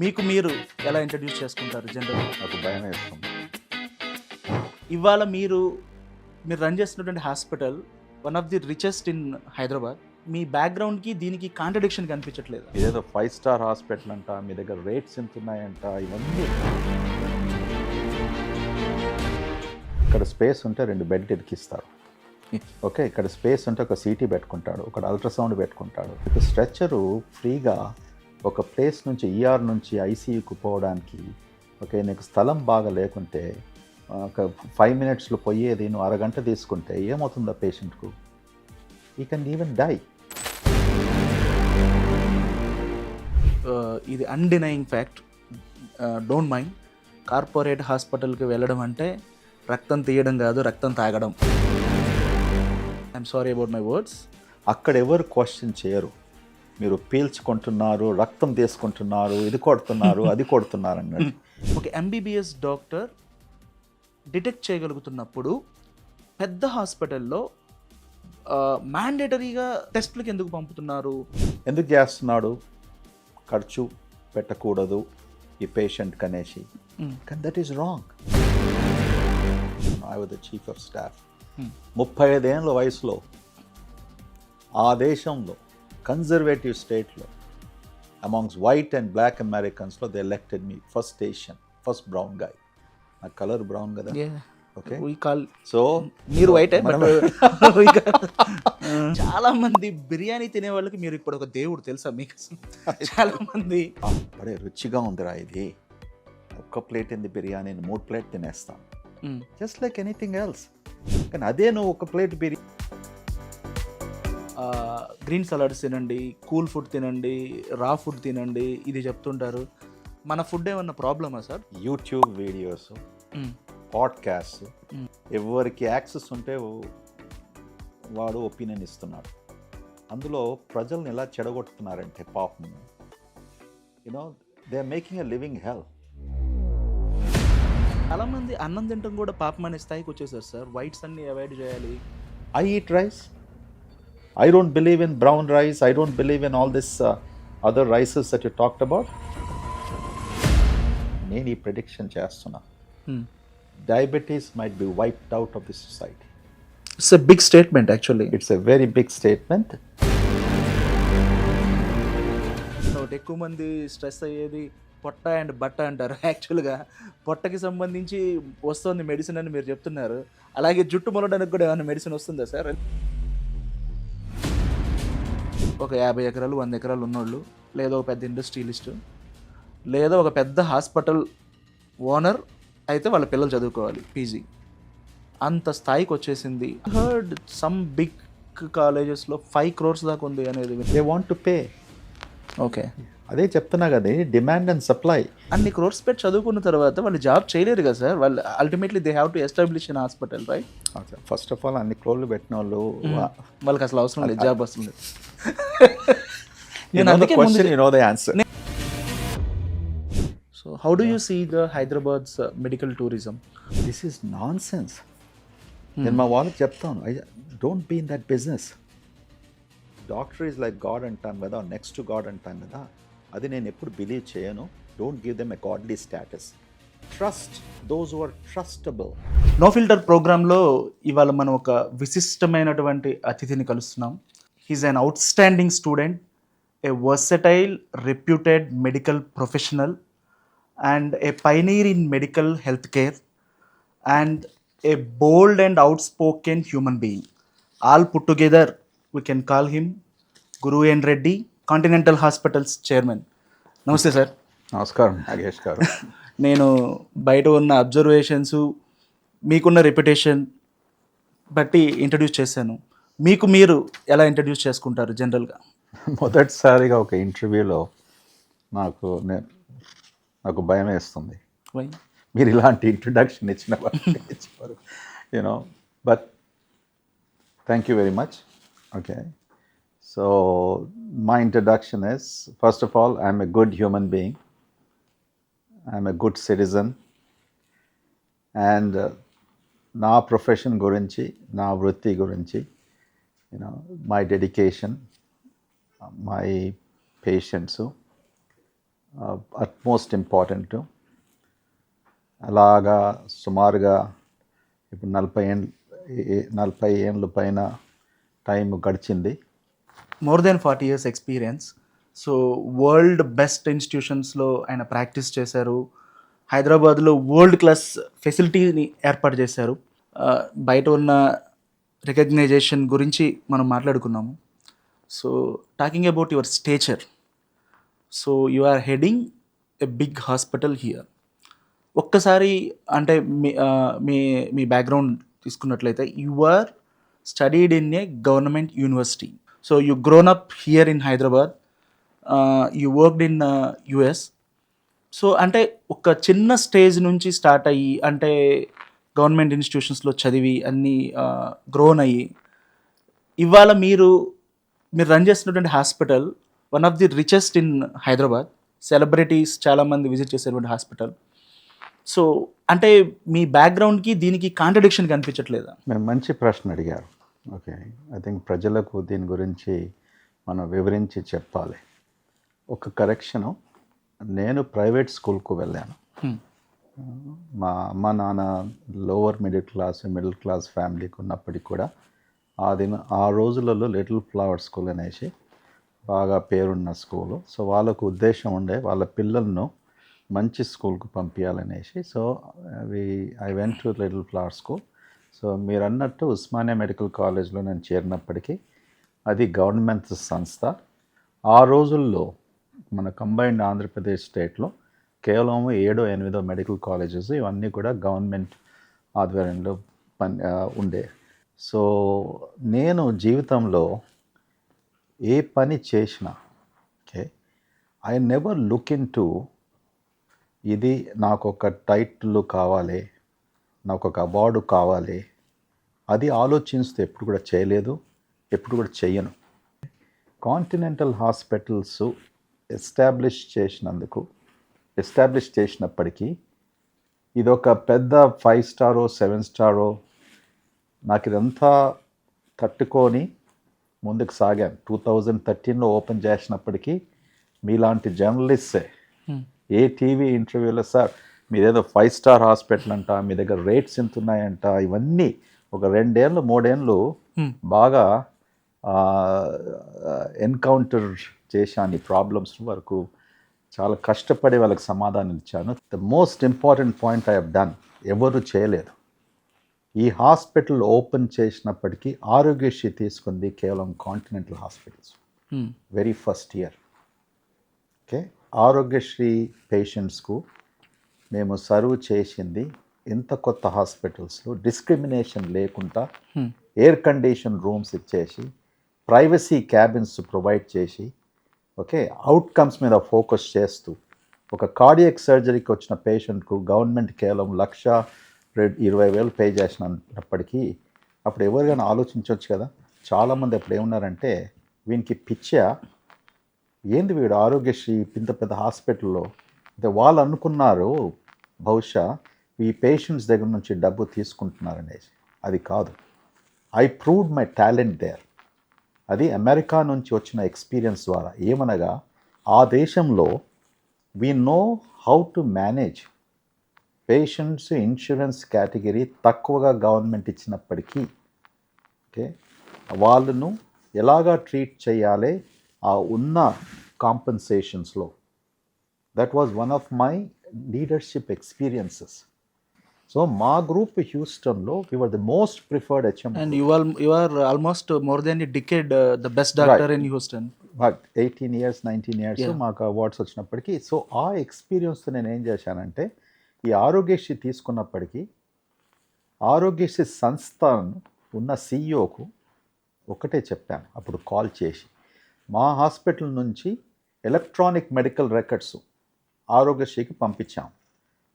మీకు మీరు ఎలా ఇంట్రడ్యూస్ చేసుకుంటారు జనరల్? నాకు భయం వేస్తుంది. ఇవాళ మీరు రన్ చేస్తున్నటువంటి hospital one of the richest in Hyderabad. మీ బ్యాక్గ్రౌండ్కి దీనికి కాంట్రడిక్షన్ కనిపించట్లేదు. ఇదేదో 5-స్టార్ హాస్పిటల్ అంట, మీ దగ్గర రేట్స్ ఎంత ఉన్నాయంట, ఇవన్నీ. ఇక్కడ స్పేస్ ఉంటే 2 బెడ్ ఇరికిస్తారు. ఓకే, ఇక్కడ స్పేస్ ఉంటే ఒక సీటీ పెట్టుకుంటాడు, ఒక అల్ట్రాసౌండ్ పెట్టుకుంటాడు. ఇక స్ట్రెచ్చరు ఫ్రీగా ఒక ప్లేస్ నుంచి ఈఆర్ నుంచి ఐసీయూకి పోవడానికి. ఓకే, నీకు స్థలం బాగా లేకుంటే ఒక 5 మినిట్స్లో పోయేది నువ్వు అరగంట తీసుకుంటే ఏమవుతుందా పేషెంట్కు? ఈ కెన్ ఈవెన్ డై. ఇది undenying fact. Don't mind. Corporate హాస్పిటల్కి వెళ్ళడం అంటే రక్తం తీయడం కాదు, రక్తం తాగడం. I'm sorry about my words. అక్కడ ఎవరు క్వశ్చన్ చేయరు. మీరు పీల్చుకుంటున్నారు, రక్తం తీసుకుంటున్నారు, ఇది కొడుతున్నారు, అది కొడుతున్నారు అన్నట్టు. ఒక ఎంబీబీఎస్ డాక్టర్ డిటెక్ట్ చేయగలుగుతున్నప్పుడు పెద్ద హాస్పిటల్లో మ్యాండేటరీగా టెస్ట్లకు ఎందుకు పంపుతున్నారు? ఎందుకు చేస్తున్నాడు? ఖర్చు పెట్టకూడదు ఈ పేషెంట్ కనేసి. కానీ that is wrong. I was the chief of staff. 35 ఏళ్ళ వయసులో ఆ దేశంలో కన్జర్వేటివ్ స్టేట్లో అమాంగ్స్ వైట్ అండ్ బ్లాక్ అమెరికన్స్లో they elected me first Asian, first brown guy. నా కలర్ బ్రౌన్ కదా. ఓకే, సో మీరు వైట్. చాలా మంది బిర్యానీ తినే వాళ్ళకి మీరు ఇప్పుడు ఒక దేవుడు, తెలుసా మీకు? చాలా మంది బడే రుచిగా ఉందిరా ఇది, ఒక్క ప్లేట్ ఇంది బిర్యానీని 3 ప్లేట్ తినేస్తాం, జస్ట్ లైక్ ఎనీథింగ్ ఎల్స్. కానీ అదే నువ్వు ఒక ప్లేట్ బిర్యానీ, గ్రీన్ సలాడ్స్ తినండి, కూల్ ఫుడ్ తినండి, రా ఫుడ్ తినండి, ఇది చెప్తుంటారు. మన ఫుడ్ ఏమన్నా ప్రాబ్లమా సార్? యూట్యూబ్ వీడియోస్, పాడ్కాస్ట్, ఎవరికి యాక్సెస్ ఉంటే వాడు ఒపీనియన్ ఇస్తున్నాడు. అందులో ప్రజల్ని ఎలా చెడగొట్టుతున్నారంటే పాపం, you know they are making a living hell. చాలా మంది అన్నం తింటాం కూడా పాపం అనే స్థాయికి వచ్చేసారు సార్. వైట్స్ అన్ని అవాయిడ్ చేయాలి. I eat rice. I don't believe in brown rice. I don't believe in all this other rices that you talked about. నేను ఈ ప్రిడిక్షన్ చేస్తున్నా. Diabetes might be wiped out of the society. It's a big statement actually. It's a very big statement. ఎక్కువ మంది stress అయ్యేది పొట్ట and బట్ట అంటారు. యాక్చువల్గా పొట్టకి సంబంధించి వస్తుంది మెడిసిన్ అని మీరు చెప్తున్నారు. అలాగే జుట్టు మొలడానికి కూడా ఏమైనా మెడిసిన్ వస్తుందా సార్? ఒక 50 ఎకరాలు 100 ఎకరాలు ఉన్నోళ్ళు, లేదా ఒక పెద్ద ఇండస్ట్రియలిస్ట్, లేదా ఒక పెద్ద హాస్పిటల్ ఓనర్ అయితే వాళ్ళ పిల్లలు చదువుకోవాలి పీజీ, అంత స్థాయికి వచ్చేసింది. హర్డ్ సమ్ బిగ్ కాలేజెస్లో 5 crores దాకా ఉంది అనేది. They want to pay. Okay, అదే చెప్తున్నా కదా, డిమాండ్ అండ్ సప్లై. అన్ని క్రోర్స్ పెట్టి చదువుకున్న తర్వాత వాళ్ళు జాబ్ చేయలేరు కదా సార్. వాళ్ళు ultimately they have to establish in hospital, right? First of all అన్ని క్రోర్లు పెట్టిన వాళ్ళు వాళ్ళకి అసలు అవసరం లేదు, జాబ్ వస్తుంది. So how do you see the Hyderabad's medical tourism? This is non sense. నేను మా వాళ్ళకి చెప్తాను, don't be in that business. Doctor is like god అంటాం కదా, నెక్స్ట్ టు గాడ్ అంటాం కదా, అది నేను ఎప్పుడు బిలీవ్ చేయను. Don't give them a godly status. Trust those who are trustable. No filter ప్రోగ్రాంలో ఇవాళ మనం ఒక విశిష్టమైనటువంటి అతిథిని కలుస్తున్నాం. He's an outstanding student, a versatile reputed medical professional and a pioneer in medical healthcare and a bold and outspoken human being. All put together, we can call him Guru N. Reddy, Continental Hospitals Chairman. నమస్తే sir. నమస్కారం నాగేష్ గారు. నేను బయట ఉన్న observations, మీకున్న reputation బట్టి introduce చేశాను. మీకు మీరు ఎలా ఇంట్రడ్యూస్ చేసుకుంటారు జనరల్గా? మొదటిసారిగా ఒక ఇంటర్వ్యూలో నాకు భయం వేస్తుంది. మీరు ఇలాంటి ఇంట్రొడక్షన్ ఇచ్చిన you know, but thank you very much. Okay, so my introduction is, first of all, I'm a good human being, I'm a good citizen, and నా ప్రొఫెషన్ గురించి, నా వృత్తి గురించి, you know, my dedication, my patients, utmost important. అలాగా సుమారుగా ఇప్పుడు 40 ఏళ్ళ పైన టైం గడిచింది. More than 40 years experience. So world best ఇన్స్టిట్యూషన్స్లో ఆయన ప్రాక్టీస్ చేశారు. హైదరాబాద్లో వరల్డ్ క్లాస్ ఫెసిలిటీని ఏర్పాటు చేశారు. బయట ఉన్న రికగ్నైజేషన్ గురించి మనం మాట్లాడుకున్నాము. So talking about your stature, so you are heading a big hospital here. ఒక్కసారి అంటే మీ మీ బ్యాక్గ్రౌండ్ తీసుకున్నట్లయితే you are studied in a government university. So you grown up here in Hyderabad, you worked in US. So అంటే ఒక చిన్న stage నుంచి start అయ్యి అంటే గవర్నమెంట్ ఇన్స్టిట్యూషన్స్లో చదివి అన్నీ గ్రోన్ అయ్యి ఇవాళ మీరు రన్ చేస్తున్నటువంటి hospital one of the richest in Hyderabad. Celebrities చాలామంది విజిట్ చేసేటువంటి హాస్పిటల్. సో అంటే మీ బ్యాక్గ్రౌండ్కి దీనికి కాంట్రడిక్షన్ కనిపించట్లేదా? మీరు మంచి ప్రశ్న అడిగారు. ఓకే, ఐ థింక్ ప్రజలకు దీని గురించి మనం వివరించి చెప్పాలి. ఒక కరెక్షను, నేను ప్రైవేట్ స్కూల్కు వెళ్ళాను. మా అమ్మ నాన్న లోవర్ మిడిల్ క్లాస్ ఫ్యామిలీకి ఉన్నప్పటికీ కూడా ఆ రోజులలో లిటిల్ ఫ్లవర్ స్కూల్ అనేసి బాగా పేరున్న స్కూలు. సో వాళ్ళకు ఉద్దేశం ఉండే వాళ్ళ పిల్లలను మంచి స్కూల్కు పంపించాలనేసి. So I went to little flower school. So మీరు అన్నట్టు ఉస్మానియా మెడికల్ కాలేజ్లో నేను చేరినప్పటికీ అది గవర్నమెంట్ సంస్థ. ఆ రోజుల్లో మన కంబైన్డ్ ఆంధ్రప్రదేశ్ స్టేట్లో కేవలం 7-8 మెడికల్ కాలేజెస్ ఇవన్నీ కూడా గవర్నమెంట్ ఆధ్వర్యంలో ఉండే. సో నేను జీవితంలో ఏ పని చేసినా okay, I never look in to ఇది నాకు ఒక టైటిల్ కావాలి, నాకు ఒక అవార్డు కావాలి, అది ఆలోచిస్తే ఎప్పుడు కూడా చేయలేదు, ఎప్పుడు కూడా చెయ్యను. కాంటినెంటల్ హాస్పిటల్స్ ఎస్టాబ్లిష్ చేసినప్పటికీ ఇది ఒక పెద్ద 5 స్టారో 7 స్టారో నాకు ఇదంతా తట్టుకొని ముందుకు సాగాను. 2013లో ఓపెన్ చేసినప్పటికీ మీలాంటి జర్నలిస్టే ఏ టీవీ ఇంటర్వ్యూలో సార్ మీదేదో 5 స్టార్ హాస్పిటల్ అంట, మీ దగ్గర రేట్స్ ఎంత ఉన్నాయంట, ఇవన్నీ ఒక 2-3 ఏళ్ళు బాగా ఎన్కౌంటర్ చేశాను. ఈ ప్రాబ్లమ్స్ వరకు చాలా కష్టపడి వాళ్ళకి సమాధానం ఇచ్చాను. The most important point I have done ఎవరు చేయలేదు. ఈ హాస్పిటల్ ఓపెన్ చేసినప్పటికీ ఆరోగ్యశ్రీ తీసుకుంది కేవలం continental hospitals very first year. Okay, Aarogyasri పేషెంట్స్కు మేము సర్వ్ చేసింది ఇంత కొత్త హాస్పిటల్స్లో డిస్క్రిమినేషన్ లేకుండా ఎయిర్ కండిషన్ రూమ్స్ ఇచ్చేసి ప్రైవసీ క్యాబిన్స్ ప్రొవైడ్ చేసి ఓకే అవుట్కమ్స్ మీద ఫోకస్ చేస్తూ ఒక కార్డియక్ సర్జరీకి వచ్చిన పేషెంట్కు గవర్నమెంట్ కేవలం 1,20,000 పే చేసినప్పటికీ అప్పుడు ఎవరికైనా ఆలోచించవచ్చు కదా. చాలామంది అప్పుడు ఏమన్నారంటే వీనికి పిచ్చా, ఏంది వీడు ఆరోగ్యశ్రీ ఇంత పెద్ద హాస్పిటల్లో, అంటే వాళ్ళు అనుకున్నారు బహుశా ఈ పేషెంట్స్ దగ్గర నుంచి డబ్బు తీసుకుంటున్నారనేసి. అది కాదు, I proved my talent there. అది అమెరికా నుంచి వచ్చిన ఎక్స్పీరియన్స్ ద్వారా. ఏమనగా ఆ దేశంలో we know how to manage patients insurance category తక్కువగా గవర్నమెంట్ ఇచ్చినప్పటికీ ఓకే వాళ్ళను ఎలాగా ట్రీట్ చేయాలి ఆ ఉన్న కాంపెన్సేషన్స్లో. That was one of my leadership experiences. So మా గ్రూప్ హ్యూస్టన్లో we were the most preferred HM. And you are almost more than a decade the best doctor in Houston. But 18 years 19 years మాకు awards వచ్చినప్పటికీ. So ఆ ఎక్స్పీరియన్స్తో నేను ఏం చేశానంటే ఈ ఆరోగ్యశ్రీ తీసుకున్నప్పటికీ ఆరోగ్యశ్రీ సంస్థ ఉన్న సిఇఓకు ఒకటే చెప్పాను అప్పుడు కాల్ చేసి, మా హాస్పిటల్ నుంచి ఎలక్ట్రానిక్ మెడికల్ రికార్డ్స్ ఆరోగ్యశ్రీకి పంపించాం.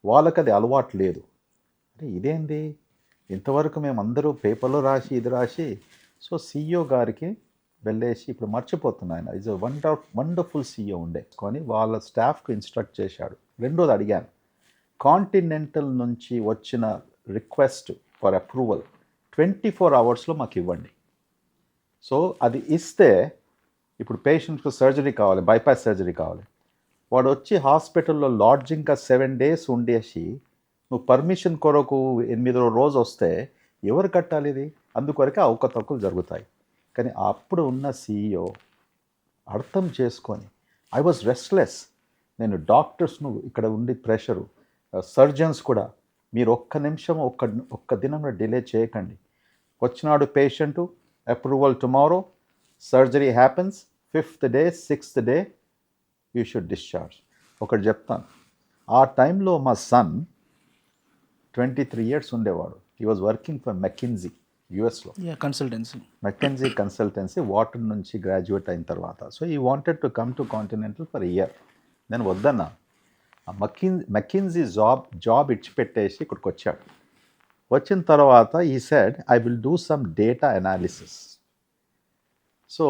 వాళ్ళకి అది అలవాటు లేదు. ఇదేంది ఇంతవరకు మేము అందరూ పేపర్లో రాసి ఇది రాసి. సో సిఇఓ గారికి వెళ్ళేసి ఇప్పుడు మర్చిపోతున్నాను, ఆయన ఈజ్ వండర్ఫుల్ సిఇఓ ఉండే కొని వాళ్ళ స్టాఫ్కి ఇన్స్ట్రక్ట్ చేశాడు. రెండోది అడిగాను, కాంటినెంటల్ నుంచి వచ్చిన రిక్వెస్ట్ ఫర్ అప్రూవల్ 24 అవర్స్లో మాకు ఇవ్వండి. సో అది ఇస్తే ఇప్పుడు పేషెంట్కు సర్జరీ కావాలి, బైపాస్ సర్జరీ కావాలి, వాడు వచ్చి హాస్పిటల్లో లాడ్జింగ్గా 7 days ఉండేసి నువ్వు పర్మిషన్ కొరకు 8వ రోజు వస్తే ఎవరు కట్టాలి ఇది? అందుకొరకే అవకతవకలు జరుగుతాయి. కానీ అప్పుడు ఉన్న CEO అర్థం చేసుకొని ఐ వాజ్ రెస్ట్లెస్. నేను డాక్టర్స్ను ఇక్కడ ఉండి ప్రెషరు, సర్జన్స్ కూడా మీరు ఒక్క నిమిషం ఒక్క దినంలో డిలే చేయకండి. వచ్చినాడు patient, approval tomorrow, surgery happens, 5th day 6th day you should discharge. ఒకటి చెప్తాను, ఆ టైంలో మా సన్ 23 years ఉండేవాడు. హీ వాజ్ వర్కింగ్ ఫర్ మెకిన్జీ యుఎస్లో. మెకెన్జీ కన్సల్టెన్సీ వాటర్ నుంచి గ్రాడ్యుయేట్ అయిన తర్వాత. సో ఈ wanted to come to continental for year. నేను వద్దన్నా. ఆ మెకిన్జీ జాబ్ ఇచ్చిపెట్టేసి ఇక్కడికి వచ్చాడు. వచ్చిన తర్వాత ఈ said I will do some data analysis. So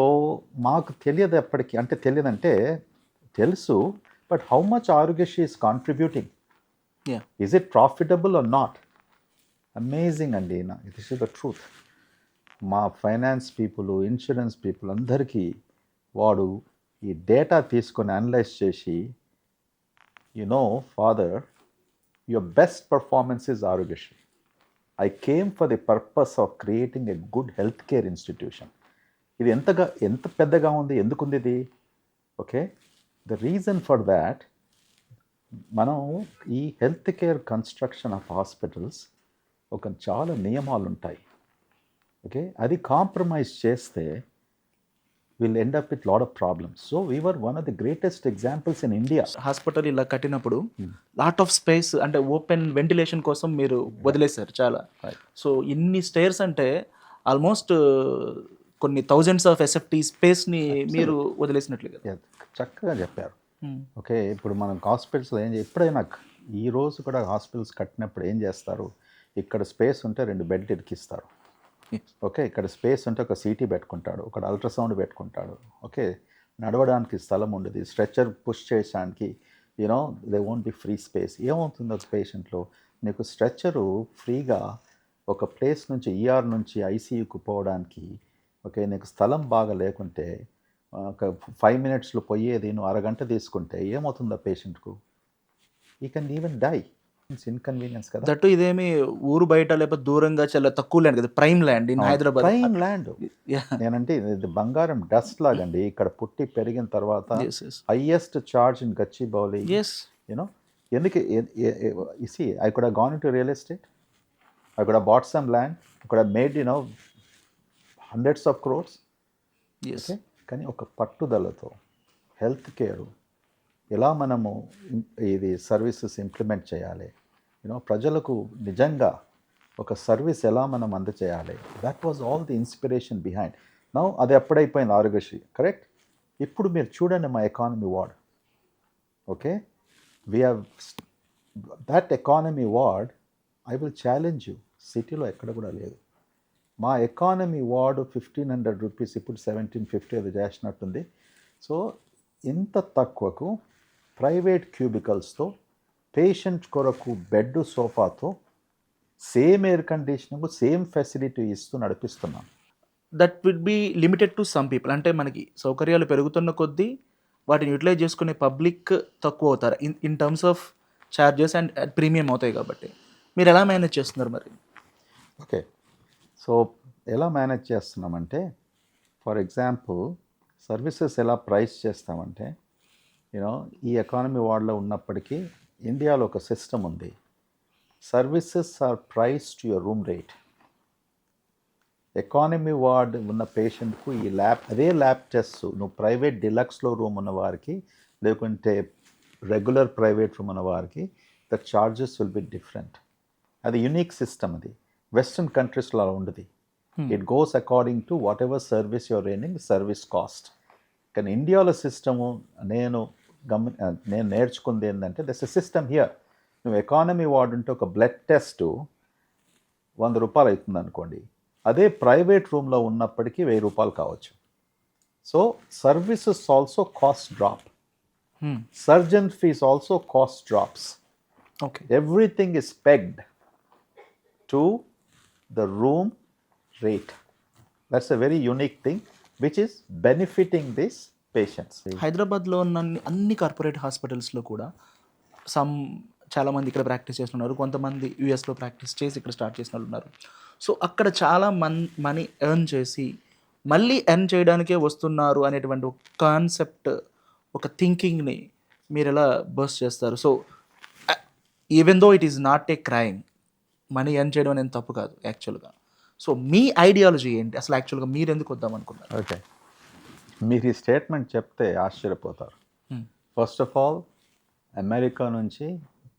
మాకు తెలియదు ఎప్పటికీ, అంటే తెలియదంటే తెలుసు, but how much Aarogyasri is contributing, is it profitable or not? Amazing అండి. This is the truth. మా ఫైనాన్స్ పీపుల్, ఇన్సూరెన్స్ పీపుల్ అందరికీ వాడు ఈ డేటా తీసుకొని అనలైజ్ చేసి, father, your best performance is Aarogyasri. I came for the purpose of creating a good health care institution. ఇది ఎంత పెద్దగా ఉంది, ఎందుకుంది ఇది? Okay, the reason for that, మనం ఈ health care construction of hospitals చాలా నియమాలు ఉంటాయి. ఓకే, అది కాంప్రమైజ్ చేస్తే will end up with lot of problems. So we were one of the greatest examples in India. Hospital ఇలా కట్టినప్పుడు లాట్ ఆఫ్ స్పేస్, అంటే ఓపెన్ వెంటిలేషన్ కోసం మీరు వదిలేశారు చాలా. సో ఇన్ని స్టేర్స్ అంటే ఆల్మోస్ట్ కొన్ని థౌజండ్స్ ఆఫ్ ఎస్ఎఫ్టీ స్పేస్ని మీరు వదిలేసినట్లు కదా. చక్కగా చెప్పారు. ఓకే, ఇప్పుడు మనం హాస్పిటల్స్లో ఎప్పుడైనా ఈ రోజు కూడా హాస్పిటల్స్ కట్టినప్పుడు ఏం చేస్తారు, ఇక్కడ స్పేస్ ఉంటే 2 బెడ్లు ఇరికిస్తారు. ఓకే, ఇక్కడ స్పేస్ ఉంటే ఒక CT పెట్టుకుంటాడు, ఒక అల్ట్రాసౌండ్ పెట్టుకుంటాడు. ఓకే, నడవడానికి స్థలం ఉండదు, స్ట్రెచ్చర్ పుష్ చేయడానికి they won't be free space. ఏమవుతుందో పేషెంట్లో, నీకు స్ట్రెచ్చరు ఫ్రీగా ఒక ప్లేస్ నుంచి ER నుంచి ICUకు పోవడానికి, ఓకే, నీకు స్థలం బాగా లేకుంటే ఒక 5 minutesలో పోయేది నువ్వు అరగంట తీసుకుంటే ఏమవుతుందో పేషెంట్కు? ఈ can even die. It's inconvenience కదా. దట్టు ఇదేమి ఊరు బయట లేకపోతే దూరంగా చాలా తక్కువ ల్యాండ్ కదా, prime land in Hyderabad. Prime land. నేనంటే ఇది బంగారం డస్ట్ లాగండి. ఇక్కడ పుట్టి పెరిగిన తర్వాత హైయెస్ట్ చార్జ్ ఇన్ గచ్చిబౌలి. ఎందుకు I could have gone into real estate, I could have bought some land, I could have made hundreds of crores. Okay, కానీ ఒక పట్టుదలతో హెల్త్ కేరు ఎలా మనము ఇది సర్వీసెస్ ఇంప్లిమెంట్ చేయాలి, ప్రజలకు నిజంగా ఒక సర్వీస్ ఎలా మనం అందచేయాలి, that was all the inspiration behind. Now అది ఎప్పుడైపోయింది ఆరోగ్యశ్రీ, కరెక్ట్. ఇప్పుడు మీరు చూడండి మా economy ward. Okay, we have that economy ward. I will challenge you, సిటీలో ఎక్కడ కూడా లేదు. మా ఎకానమీ వార్డు 1,500 రూపీస్, ఇప్పుడు 1,750 అది చేసినట్టుంది. సో ఇంత తక్కువకు ప్రైవేట్ క్యూబికల్స్తో, పేషెంట్ కొరకు బెడ్ సోఫాతో, same air conditioning, same facility ఇస్తూ నడిపిస్తున్నాం. That will be limited to some people. అంటే మనకి సౌకర్యాలు పెరుగుతున్న కొద్దీ వాటిని యూటిలైజ్ చేసుకునే పబ్లిక్ తక్కువ అవుతారు in terms of charges and premium అవుతాయి. కాబట్టి మీరు ఎలా మేనేజ్ చేస్తున్నారు మరి? ఓకే, సో ఎలా మేనేజ్ చేస్తున్నామంటే, ఫర్ ఎగ్జాంపుల్ సర్వీసెస్ ఎలా ప్రైస్ చేస్తామంటే, ఈ ఎకానమీ వార్డులో ఉన్నప్పటికీ ఇండియాలో ఒక సిస్టమ్ ఉంది. Services are price to your room rate. Economy ward ఉన్న పేషెంట్కు ఈ అదే ల్యాబ్ టెస్ట్ నువ్వు ప్రైవేట్ డిలక్స్లో రూమ్ ఉన్న వారికి, లేకుంటే రెగ్యులర్ ప్రైవేట్ రూమ్ ఉన్న వారికి, the charges will be different. అది యునిక్ సిస్టమ్. అది వెస్ట్రన్ కంట్రీస్లో అలా ఉండదు. It goes according to what ever service your reigning, service cost. కానీ ఇండియాలో సిస్టము నేను నేర్చుకుంది ఏంటంటే, దట్స్ ఎ సిస్టమ్ హియర్. నువ్వు ఎకానమీ వార్డ్ ఉంటే ఒక బ్లడ్ టెస్ట్ 100 రూపాయలు అవుతుంది అనుకోండి, అదే ప్రైవేట్ రూమ్లో ఉన్నప్పటికీ 1000 రూపాయలు కావచ్చు. So services also cost drop. Surgeon fees also cost drops. Okay, everything is pegged to the room rate. That's a very unique thing which is benefiting this patients. హైదరాబాద్లో ఉన్న అన్ని కార్పొరేట్ హాస్పిటల్స్లో కూడా చాలామంది ఇక్కడ ప్రాక్టీస్ చేస్తున్నారు, కొంతమంది యూఎస్లో ప్రాక్టీస్ చేసి ఇక్కడ స్టార్ట్ చేసిన వాళ్ళు ఉన్నారు. సో అక్కడ చాలా మనీ ఎర్న్ చేసి మళ్ళీ ఎర్న్ చేయడానికే వస్తున్నారు అనేటువంటి ఒక కాన్సెప్ట్, ఒక థింకింగ్ని మీరు ఎలా బర్స్ట్ చేస్తారు? So even though it is not a crime, money earn చేయడం అనేది తప్పు కాదు యాక్చువల్గా. సో మీ ఐడియాలజీ ఏంటి అసలు? యాక్చువల్గా మీరు ఎందుకు వద్దాం అనుకున్నారు? ఓకే, మీరు ఈ స్టేట్మెంట్ చెప్తే ఆశ్చర్యపోతారు. ఫస్ట్ ఆఫ్ ఆల్, అమెరికా నుంచి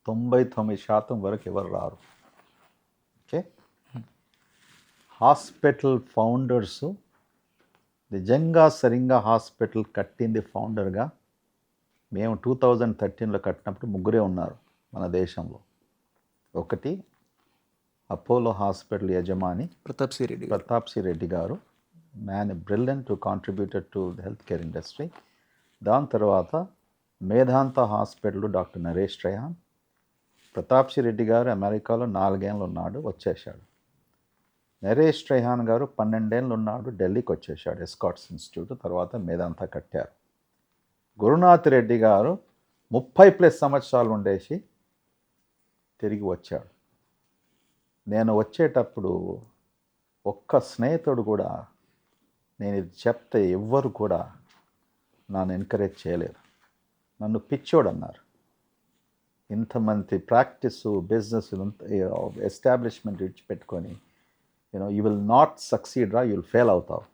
99% వరకు ఎవరు రారు. ఓకే, హాస్పిటల్ ఫౌండర్స్ నిజంగా సరిగ్గా హాస్పిటల్ కట్టింది ఫౌండర్గా మేము 2013లో కట్టినప్పుడు ముగ్గురే ఉన్నారు మన దేశంలో. ఒకటి అపోలో హాస్పిటల్ యజమాని Pratap C Reddy garu, man brilliant to contributed to the health care industry. దాని తర్వాత మేధాంత హాస్పిటల్ డాక్టర్ నరేష్ ట్రయాన్. ప్రతాప్ సి రెడ్డి గారు అమెరికాలో 4 ఏళ్ళు ఉన్నాడు, వచ్చేసాడు. నరేష్ ట్రయాన్ గారు 12 ఏళ్ళు ఉన్నాడు, ఢిల్లీకి వచ్చేసాడు, ఎస్కాట్స్ ఇన్స్టిట్యూట్. తర్వాత మేధాంత కట్టారు. గురునాథ్ రెడ్డి గారు 30+ సంవత్సరాలు ఉండేసి తిరిగి వచ్చాడు. నేను వచ్చేటప్పుడు ఒక్క స్నేహితుడు కూడా నేను ఇది చెప్తే ఎవ్వరు కూడా నన్ను ఎంకరేజ్ చేయలేరు. నన్ను పిచ్చోడు అన్నారు. ఇంతమంది ప్రాక్టీస్ బిజినెస్ ఎస్టాబ్లిష్మెంట్ విడిచిపెట్టుకొని యూ విల్ నాట్ సక్సీడ్ రా, యూ విల్ ఫెయిల్ అవుతావు.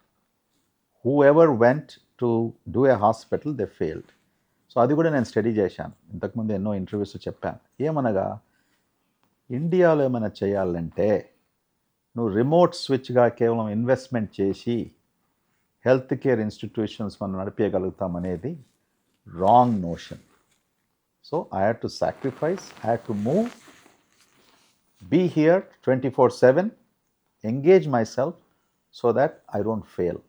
Whoever went to do a hospital they failed. So అది కూడా నేను స్టడీ చేశాను. ఇంతకుముందు ఎన్నో ఇంటర్వ్యూస్ చెప్పాను. ఏమనగా ఇండియాలో ఏమైనా చేయాలంటే నువ్వు రిమోట్ స్విచ్గా కేవలం ఇన్వెస్ట్మెంట్ చేసి హెల్త్ కేర్ ఇన్స్టిట్యూషన్స్ మనం నడిపేయగలుగుతామనేది wrong notion. So I had to sacrifice, I had to move, be here 24/7, engage my self so that I don't fail.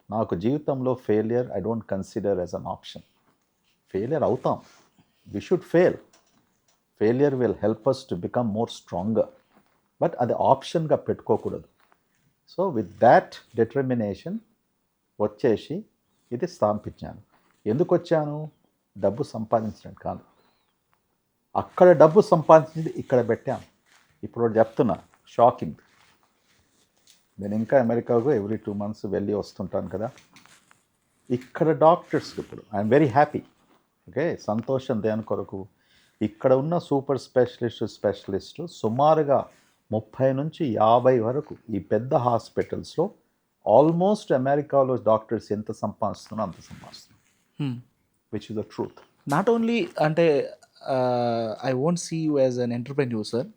నాకు జీవితంలో failure I don't consider as an option. Failure అవుతాం, we should fail. Failure will help us to become more stronger, but అది ఆప్షన్గా పెట్టుకోకూడదు. So with that determination వచ్చేసి ఇది స్థాపించాను. ఎందుకు వచ్చాను? డబ్బు సంపాదించడానికి కాదు. అక్కడ డబ్బు సంపాదించింది ఇక్కడ పెట్టాను. ఇప్పుడు చెప్తున్నా, షాకింగ్. నేను ఇంకా అమెరికాకు ఎవ్రీ 2 months వెళ్ళి వస్తుంటాను కదా. ఇక్కడ డాక్టర్స్ ఇప్పుడు ఐఎమ్ వెరీ హ్యాపీ. ఓకే, సంతోషం దేని కొరకు, ఇక్కడ ఉన్న సూపర్ స్పెషలిస్టు సుమారుగా 30 నుంచి 50 వరకు ఈ పెద్ద హాస్పిటల్స్లో ఆల్మోస్ట్ అమెరికాలో డాక్టర్స్ ఎంత సంపాదిస్తున్నా అంత సంపాదిస్తున్నారు, which is the truth. Not only అంటే I won't see you as an entrepreneur sir.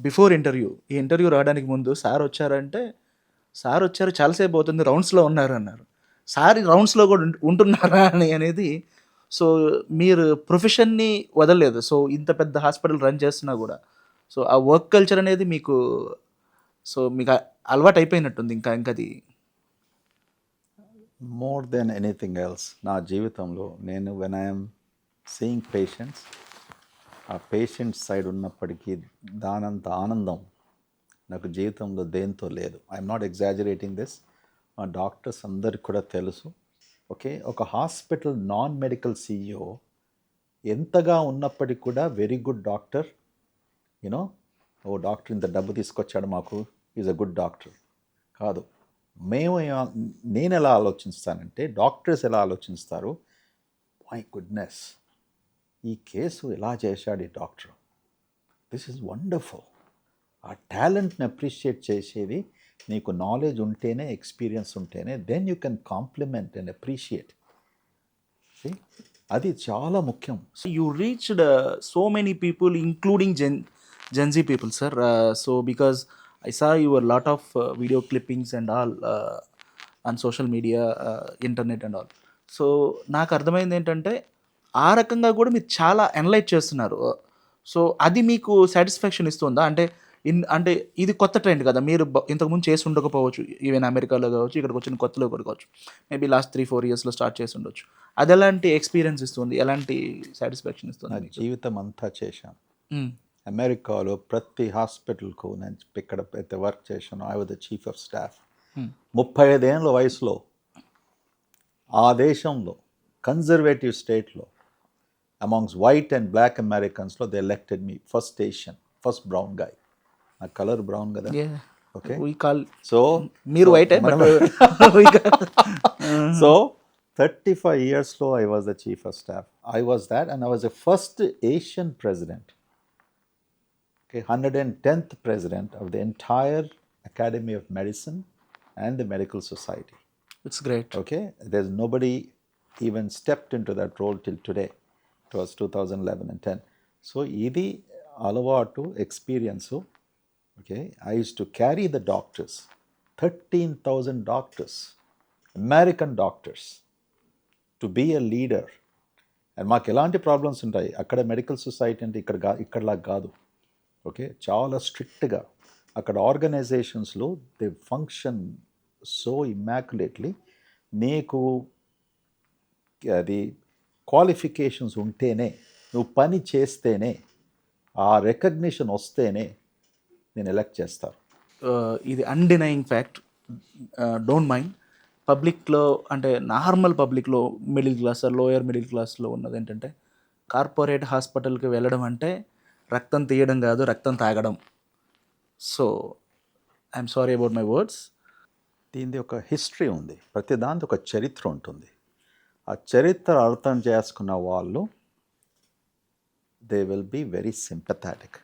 Before interview, ఈ ఇంటర్వ్యూ రావడానికి ముందు సార్ వచ్చారంటే, సార్ వచ్చారు చాలాసేపు అవుతుంది, రౌండ్స్లో ఉన్నారు అన్నారు. సార్ రౌండ్స్లో కూడా ఉంటున్నారా అనేది. సో మీరు ప్రొఫెషన్ని వదలలేదు. సో ఇంత పెద్ద హాస్పిటల్ రన్ చేస్తున్నా కూడా సో ఆ వర్క్ కల్చర్ అనేది మీకు అలవాటు అయిపోయినట్టుంది. ఇంకా అది మోర్ దెన్ ఎనీథింగ్ ఎల్స్ నా జీవితంలో నేను వెన్ ఐఎమ్ సీయింగ్ పేషెంట్స్, ఆ పేషెంట్ సైడ్ ఉన్నప్పటికీ దానంత ఆనందం నాకు జీవితంలో దేంతో లేదు. I'm not exaggerating this. మా డాక్టర్స్ అందరికి కూడా తెలుసు. ఓకే, ఒక హాస్పిటల్ నాన్ మెడికల్ CEO ఎంతగా ఉన్నప్పటికీ కూడా వెరీ గుడ్ డాక్టర్. యూనో, ఓ డాక్టర్ ఇంత డబ్బు తీసుకొచ్చాడు మాకు, ఈజ్ అ గుడ్ డాక్టర్ కాదు. నేను ఎలా ఆలోచిస్తానంటే, డాక్టర్స్ ఎలా ఆలోచిస్తారు, మై గుడ్నెస్, ఈ కేసు ఎలా చేశాడు ఈ డాక్టర్, దిస్ ఈజ్ వండర్ఫుల్. ఆ టాలెంట్ని అప్రిషియేట్ చేసేది నీకు నాలెడ్జ్ ఉంటేనే, ఎక్స్పీరియన్స్ ఉంటేనే, then you can compliment and appreciate. అది చాలా ముఖ్యం. So you reached so many people including Gen Z people, sir. So because I saw your lot of video clippings and all on social media, internet and all. So నాకు అర్థమైంది ఏంటంటే ఆ రకంగా కూడా మీరు చాలా ఎనలైజ్ చేస్తున్నారు. సో అది మీకు సాటిస్ఫాక్షన్ ఇస్తుందా? అంటే ఇది కొత్త ట్రెండ్ కదా, మీరు ఇంతకుముందు చేసి ఉండకపోవచ్చు, ఈవెన్ అమెరికాలో కావచ్చు, ఇక్కడికి వచ్చిన కొత్తలో కూడా కావచ్చు, మేబీ లాస్ట్ 3-4 yearsలో స్టార్ట్ చేసి ఉండొచ్చు. అది ఎలాంటి ఎక్స్పీరియన్స్ ఇస్తుంది, ఎలాంటి సాటిస్ఫాక్షన్ ఇస్తుంది? జీవితం అంతా చేశాను అమెరికాలో. ప్రతి హాస్పిటల్కు నేను ఇక్కడ అయితే వర్క్ చేశాను. I was the chief of staff. 35 ఏళ్ళ వయసులో ఆ దేశంలో కన్జర్వేటివ్ స్టేట్లో అమాంగ్స్ వైట్ అండ్ బ్లాక్ అమెరికన్స్లో they elected me first Asian, first brown guy. నా కలర్ బ్రౌన్ కదా. ఓకే, we call సో మీరు వైట్ సో 35 yearsలో I was the chief of staff. I was that, and I was the first Asian president, okay, 110th president of the entire Academy of Medicine and the Medical Society. it's great. Okay, there's nobody even stepped into that role till today. It was 2011 and 10. So idi alavatu experience. Okay, I used to carry the doctors, 13,000 doctors, American doctors, to be a leader. And మాకు ఎలాంటి problems ఉంటాయి అక్కడ medical society అంటే ఇక్కడలా కాదు. Okay, చాలా స్ట్రిక్ట్గా అక్కడ ఆర్గనైజేషన్స్లో they function so ఇమ్మాక్యులేట్లీ. నీకు అది క్వాలిఫికేషన్స్ ఉంటేనే, నువ్వు పని చేస్తేనే, ఆ రికగ్నిషన్ వస్తేనే నేను ఎలెక్ట్ చేస్తారు. ఇది అన్డినయింగ్ ఫ్యాక్ట్. Don't mind. పబ్లిక్లో అంటే నార్మల్ పబ్లిక్లో మిడిల్ క్లాస్, లోయర్ మిడిల్ క్లాస్లో ఉన్నది ఏంటంటే కార్పొరేట్ హాస్పిటల్కి వెళ్ళడం అంటే రక్తం తీయడం కాదు, రక్తం తాగడం. So I'm sorry about my words. దీనిది ఒక హిస్టరీ ఉంది, ప్రతి దానికి ఒక చరిత్ర ఉంటుంది. ఆ చరిత్ర అర్థం చేసుకున్న వాళ్ళు they will be very sympathetic.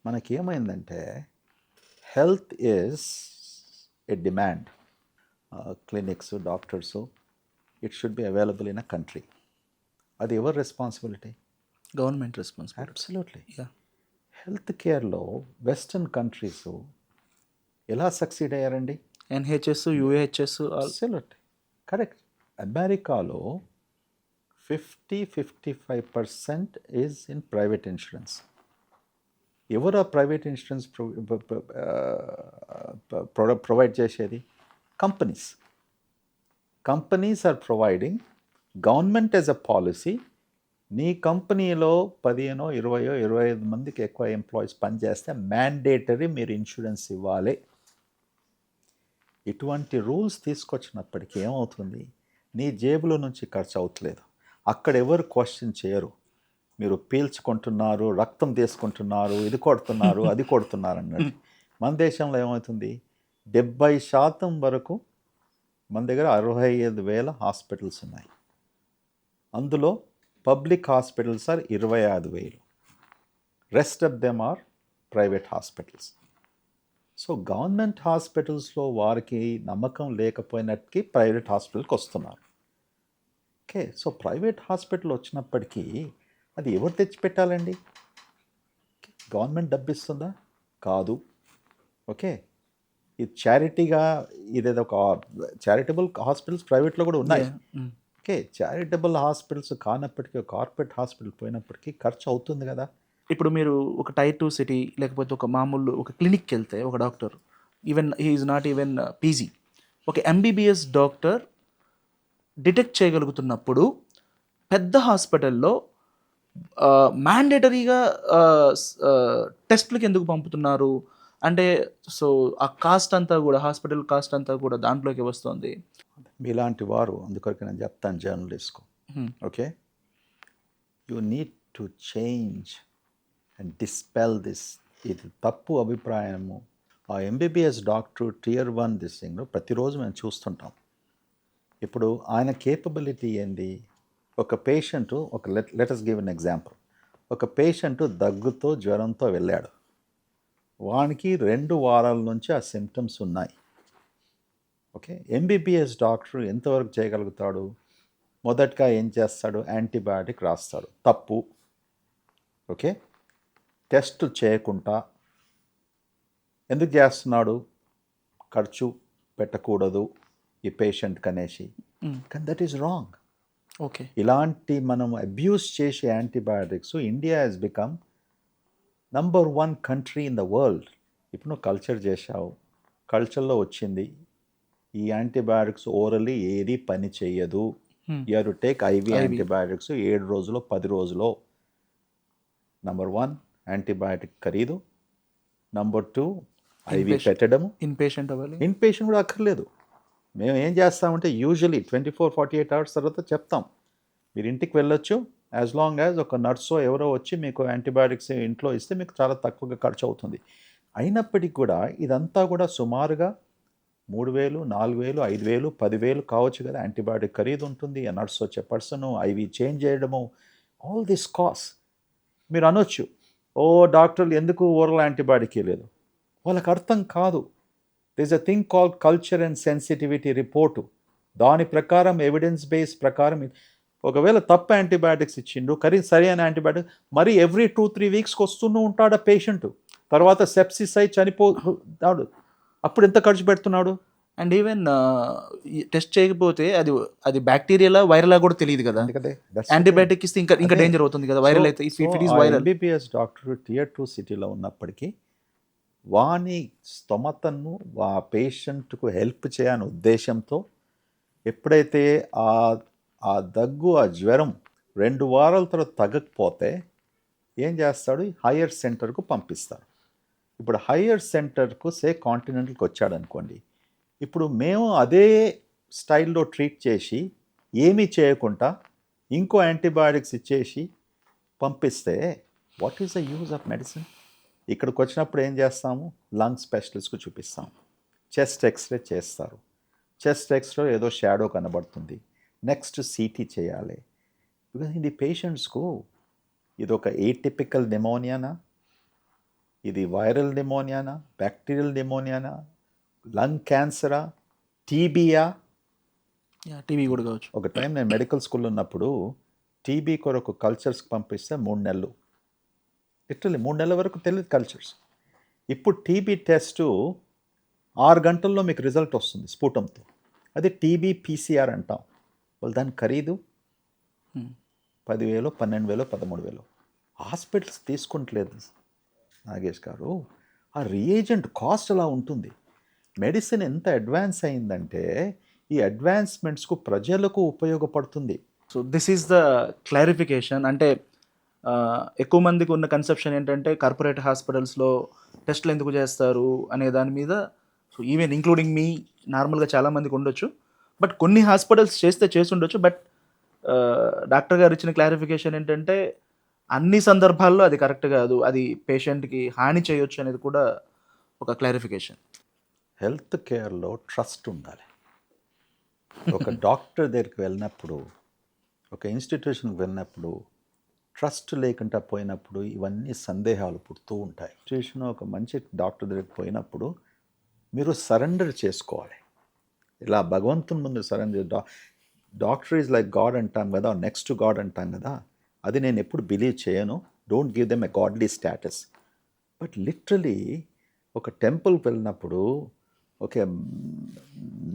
మనకేమైందంటే health is a demand. Clinics, doctors, it should be available in a country. అది ఎవరి responsibility? Government responsibility. Absolutely. Yeah. Health కేర్లో వెస్టర్న్ కంట్రీస్ ఎలా సక్సీడ్ అయ్యారండి? NHS, UHS. Absolutely correct. అమెరికాలో 50-55% is in private insurance. ఎవరు ఆ private insurance provide చేసేది? Companies. Companies are providing. Government as a policy, నీ కంపెనీలో 15, 20, 25 మందికి ఎక్కువ ఎంప్లాయీస్ పనిచేస్తే మ్యాండేటరీ మీరు ఇన్సూరెన్స్ ఇవ్వాలి. ఇటువంటి రూల్స్ తీసుకొచ్చినప్పటికీ ఏమవుతుంది? నీ జేబులో నుంచి ఖర్చు అవుతలేదు. అక్కడ ఎవరు క్వశ్చన్ చేయరు. మీరు పీల్చుకుంటున్నారు, రక్తం తీసుకుంటున్నారు, ఇది కొడుతున్నారు, అది కొడుతున్నారు అన్నట్టు. మన దేశంలో ఏమవుతుంది? 70% వరకు మన దగ్గర 65,000 హాస్పిటల్స్ ఉన్నాయి. అందులో public hospitals are 25,000. Rest of them are private hospitals. So government హాస్పిటల్స్లో వారికి నమ్మకం లేకపోయినట్టుకి ప్రైవేట్ హాస్పిటల్కి వస్తున్నారు. ఓకే, సో ప్రైవేట్ హాస్పిటల్ వచ్చినప్పటికీ అది ఎవరు తెచ్చిపెట్టాలండి? గవర్నమెంట్ డబ్బు ఇస్తుందా? కాదు. ఓకే, ఇది చారిటీగా, ఇదేదో ఒక చారిటబుల్ హాస్పిటల్స్ ప్రైవేట్లో కూడా ఉన్నాయి. ఓకే, చారిటబుల్ హాస్పిటల్స్ కానప్పటికీ, కార్పొరేట్ హాస్పిటల్ పోయినప్పటికీ ఖర్చు అవుతుంది కదా. ఇప్పుడు మీరు ఒక టైర్ 2 సిటీ లేకపోతే ఒక మామూలు ఒక క్లినిక్కి వెళ్తే ఒక doctor, even he is not even PG, ఒక ఎంబీబీఎస్ డాక్టర్ డిటెక్ట్ చేయగలుగుతున్నప్పుడు పెద్ద హాస్పిటల్లో మ్యాండేటరీగా టెస్ట్లకి ఎందుకు పంపుతున్నారు అంటే, సో ఆ కాస్ట్ అంతా కూడా, హాస్పిటల్ కాస్ట్ అంతా కూడా దాంట్లోకి వస్తుంది. మీలాంటి వారు అందుకొరకు నేను చెప్తాను జర్నలిస్ట్కు. Okay, you need to change and dispel this. ఇది తప్పు అభిప్రాయము. ఆ ఎంబీబీఎస్ డాక్టర్ Tier 1 దిస్సింగ్లో ప్రతిరోజు మేము చూస్తుంటాం. ఇప్పుడు ఆయన కేపబిలిటీ ఏంది? ఒక పేషెంటు, ఒక let us give an example. ఒక పేషెంటు దగ్గుతో, జ్వరంతో వెళ్ళాడు. వానికి 2 వారాల నుంచి ఆ సిమ్టమ్స్ ఉన్నాయి. ఓకే, ఎంబీబీఎస్ డాక్టర్ ఎంతవరకు చేయగలుగుతాడు? మొదటగా ఏం చేస్తాడు? యాంటీబయాటిక్ రాస్తాడు. తప్పు. ఓకే, టెస్ట్ చేయకుండా ఎందుకు చేస్తున్నాడు? ఖర్చు పెట్టకూడదు ఈ పేషెంట్ కనేసి. కానీ దట్ ఈస్ రాంగ్. ఓకే, ఇలాంటి మనం అబ్యూస్ చేసే antibiotics, India has become number 1 country in the world. ఇప్పుడు నువ్వు కల్చర్ చేశావు, కల్చర్లో వచ్చింది ఈ యాంటీబయాటిక్స్ ఓరల్లీ ఏది పని చేయదు. You have to take IV antibiotics 7 రోజులు 10 రోజులు. నంబర్ 1 యాంటీబయాటిక్ ఖరీదు. నంబర్ 2 ఐవి పెట్టడము. ఇన్పేషెంట్ అవ్వాలి. ఇన్పేషెంట్ కూడా అక్కర్లేదు. మేము ఏం చేస్తామంటే యూజువలీ 24-48 అవర్స్ తర్వాత చెప్తాం, మీరు ఇంటికి వెళ్ళొచ్చు, యాజ్ లాంగ్ యాజ్ ఒక నర్సో ఎవరో వచ్చి మీకు యాంటీబయాటిక్స్ ఇంట్లో ఇస్తే మీకు చాలా తక్కువగా ఖర్చు అవుతుంది. అయినప్పటికీ కూడా ఇదంతా కూడా సుమారుగా 3,000, 4,000, 5,000, 10,000 కావచ్చు కదా. యాంటీబయాటిక్ ఖరీదు ఉంటుంది, ఆ నర్స్ వచ్చే పర్సను, ఐవి చేంజ్ చేయడము, ఆల్ దిస్ కాస్ట్. మీరు అనొచ్చు, ఓ డాక్టర్లు ఎందుకు ఓరల్ యాంటీబయాటిక్ లేదు. వాళ్ళకి అర్థం కాదు. This a thing called culture and sensitivity report. దాని ప్రకారం ఎవిడెన్స్ బేస్ ప్రకారం ఒకవేళ తప్పు యాంటీబయాటిక్స్ ఇచ్చిండు, సరైన యాంటీబయాటిక్ మరి ఎవ్రీ 2-3 వీక్స్కి వస్తూనే ఉంటాడు ఆ పేషెంట్. తర్వాత సెప్సిస్ అయి చనిపోతాడు. అప్పుడు ఎంత ఖర్చు పెడుతున్నాడు? అండ్ ఈవెన్ టెస్ట్ చేయకపోతే అది బ్యాక్టీరియలా వైరలా కూడా తెలియదు కదా. యాంటీబయాటిక్ ఇస్తే ఇంకా డేంజర్ అవుతుంది కదా వైరల్ అయితే. If it is viral. MBBS doctor Tier 2 సిటీలో ఉన్నప్పటికీ వాని స్తోమతను ఆ పేషెంట్కు హెల్ప్ చేయని ఉద్దేశంతో ఎప్పుడైతే ఆ దగ్గు ఆ జ్వరం 2 వారాల తర్వాత తగ్గకపోతే ఏం చేస్తాడు, హయ్యర్ సెంటర్కు పంపిస్తాడు. ఇప్పుడు హయ్యర్ సెంటర్కు కాంటినెంటల్కి వచ్చాడు అనుకోండి, ఇప్పుడు మేము అదే స్టైల్లో ట్రీట్ చేసి ఏమీ చేయకుండా ఇంకో యాంటీబయాటిక్స్ ఇచ్చేసి పంపిస్తే what is the use of medicine? ఇక్కడికి వచ్చినప్పుడు ఏం చేస్తాము, లంగ్ స్పెషలిస్ట్కు చూపిస్తాం, చెస్ట్ ఎక్స్రే చేస్తారు. చెస్ట్ ఎక్స్రే ఏదో షాడో కనబడుతుంది, నెక్స్ట్ సిటీ చేయాలి. బికాజ్ ఇది పేషెంట్స్కు ఇది ఒక ఏటిపికల్ నిమోనియానా, ఇది వైరల్ నిమోనియానా, బ్యాక్టీరియల్ నిమోనియానా, లంగ్ క్యాన్సరా, టీబీయా? టీబీ కూడా కావచ్చు. ఒక టైం నేను మెడికల్ స్కూల్లో ఉన్నప్పుడు టీబీ కొరకు కల్చర్స్కి పంపిస్తే 3 నెలలు, లిటరల్లీ 3 నెలల వరకు తెలియదు కల్చర్స్. ఇప్పుడు టీబీ టెస్టు 6 గంటల్లో మీకు రిజల్ట్ వస్తుంది స్ఫుటంతో. అది టీబీ పీసీఆర్ అంటాం. వాళ్ళు దాని ఖరీదు 10,000, 12,000, 13,000. హాస్పిటల్స్ తీసుకుంటలేదు నాగేష్ గారు. ఆ రియేజెంట్ కాస్ట్ అలా ఉంటుంది. మెడిసిన్ ఎంత అడ్వాన్స్ అయిందంటే ఈ అడ్వాన్స్మెంట్స్కు ప్రజలకు ఉపయోగపడుతుంది. So this is the clarification. అంటే ఎక్కువ మందికి ఉన్న కన్సెప్షన్ ఏంటంటే కార్పొరేట్ హాస్పిటల్స్లో టెస్ట్లు ఎందుకు చేస్తారు అనే దాని మీద, సో ఈవెన్ ఇంక్లూడింగ్ మీ నార్మల్గా చాలామందికి ఉండొచ్చు. బట్ కొన్ని హాస్పిటల్స్ చేసి ఉండొచ్చు. బట్ డాక్టర్ గారు ఇచ్చిన క్లారిఫికేషన్ ఏంటంటే అన్ని సందర్భాల్లో అది కరెక్ట్ కాదు, అది పేషెంట్కి హాని చేయొచ్చు అనేది కూడా ఒక క్లారిఫికేషన్. హెల్త్ కేర్లో ట్రస్ట్ ఉండాలి. ఒక డాక్టర్ దగ్గరికి వెళ్ళినప్పుడు, ఒక ఇన్స్టిట్యూషన్కి వెళ్ళినప్పుడు ట్రస్ట్ లేకుండా పోయినప్పుడు ఇవన్నీ సందేహాలు పుడుతూ ఉంటాయి. ఇన్స్టిట్యూషన్ ఒక మంచి డాక్టర్ దగ్గరికి పోయినప్పుడు మీరు సరెండర్ చేసుకోవాలి. ఇలా భగవంతుని ముందు surrender. Doctor is like god అంటాం కదా, నెక్స్ట్ గాడ్ అంటాం కదా, అది నేను ఎప్పుడు బిలీవ్ చేయను. Don't give them a godly status. But literally ఒక టెంపుల్కి వెళ్ళినప్పుడు, ఒక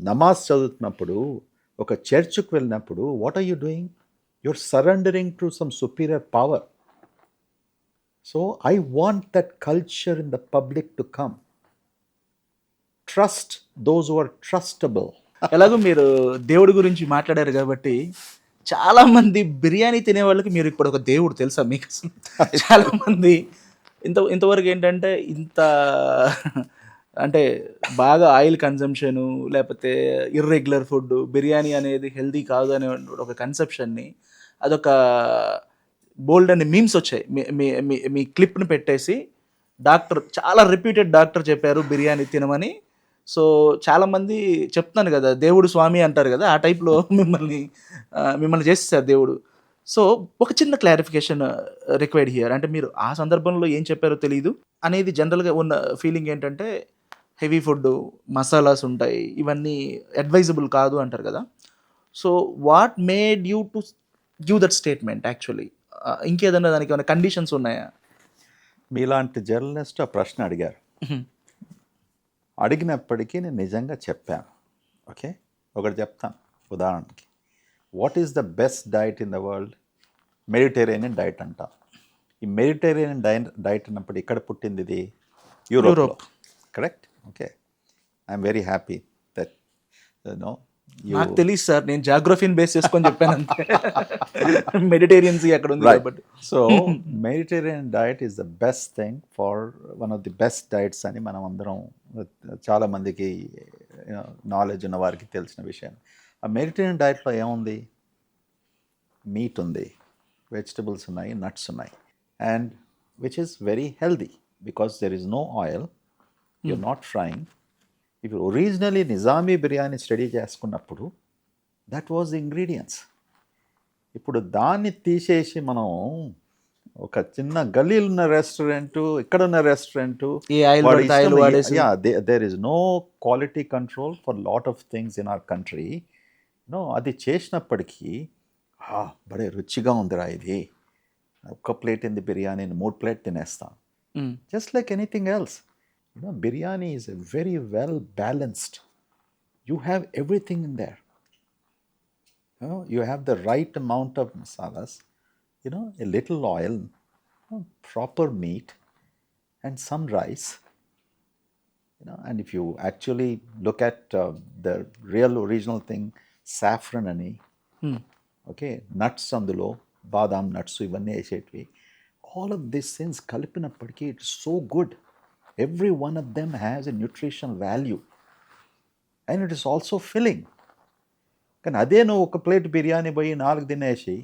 నమాజ్ చదువుతున్నప్పుడు, ఒక చర్చ్కి వెళ్ళినప్పుడు what are you doing? Your surrendering to some superior power. So I want that culture in the public to come. Trust those who are trustable. ఎలాగో మీరు దేవుడి గురించి మాట్లాడారు కాబట్టి, చాలామంది బిర్యానీ తినే వాళ్ళకి మీరు ఇప్పుడు ఒక దేవుడు తెలుసా మీకు? అసలు చాలామంది ఇంతవరకు ఏంటంటే అంటే బాగా ఆయిల్ కన్జంప్షను, లేకపోతే ఇర్రెగ్యులర్ ఫుడ్, బిర్యానీ అనేది హెల్దీ కాదు అనే ఒక కన్సెప్షన్ని, అదొక బోల్డ్ అనే మీమ్స్ వచ్చాయి. మీ క్లిప్ని పెట్టేసి డాక్టర్, చాలా రిప్యూటెడ్ డాక్టర్ చెప్పారు బిర్యానీ తినమని. సో చాలామంది చెప్తున్నాను కదా, దేవుడు స్వామి అంటారు కదా, ఆ టైప్లో మిమ్మల్ని చేసేసారు దేవుడు. సో ఒక చిన్న క్లారిఫికేషన్ రిక్వైర్డ్ హియర్. అంటే మీరు ఆ సందర్భంలో ఏం చెప్పారో తెలియదు అనేది జనరల్గా ఉన్న ఫీలింగ్ ఏంటంటే హెవీ ఫుడ్, మసాలాస్ ఉంటాయి, ఇవన్నీ అడ్వైజబుల్ కాదు అంటారు కదా. So what made you to give that statement actually? ఇంకేదన్నా దానికి ఏమైనా కండిషన్స్ ఉన్నాయా? మీలాంటి జర్నలిస్ట్ ఆ ప్రశ్న అడిగారు. అడిగినప్పటికీ నేను నిజంగా చెప్పాను. ఓకే, ఒకటి చెప్తాను ఉదాహరణకి. What is the best diet in the world? Mediterranean diet అంటాం. ఈ మెడిటేరియన్ డైట్ అన్నప్పుడు ఇక్కడ పుట్టింది ఇది Europe. Correct? Okay, I'm very happy that no. నాకు తెలియదు సార్, నేను జాగ్రఫీని బేస్ చేసుకొని చెప్పాను అంతే. మెడిటేరియన్స్ అక్కడ ఉంది కాబట్టి. So Mediterranean diet is the best thing for one of the best diets అని మనం అందరం చాలామందికి నాలెడ్జ్ ఉన్న వారికి తెలిసిన విషయం. ఆ మెడిటేరియన్ డైట్లో ఏముంది? మీట్ ఉంది, వెజిటబుల్స్ ఉన్నాయి, నట్స్ ఉన్నాయి, and which is very healthy because there is no oil, you're not frying. ఇప్పుడు ఒరిజినలీ నిజామీ బిర్యానీ స్టడీ చేసుకున్నప్పుడు దట్ వాజ్ ది ఇంగ్రీడియంట్స్. ఇప్పుడు దాన్ని తీసేసి మనం ఒక చిన్న గల్లీలో ఉన్న రెస్టారెంట్, ఇక్కడ ఉన్న రెస్టారెంట్, ఈ ఆయిల్ పడితే ఆయిల్ వాడేసి there is no quality control for lot of things in our country. అది చేసినప్పటికీ బడే రుచిగా ఉందిరా ఇది, ఒక్క ప్లేట్ ఇంది బిర్యానీని 3 ప్లేట్ తినేస్తాం. Just like anything else, biryani is a very well balanced. You have everything in there. You have the right amount of masalas, a little oil, proper meat, and some rice. And if you actually look at the real original thing, saffron ani, okay, nuts అందులో బాదాం nuts ఇవన్నీ వేసేటివి. All of these things కలిపినప్పటికీ it's so good. Every one of them has a nutritional value, and it is also filling. కానీ అదే నువ్వు ఒక plate biryani పోయి 4 తినేసి,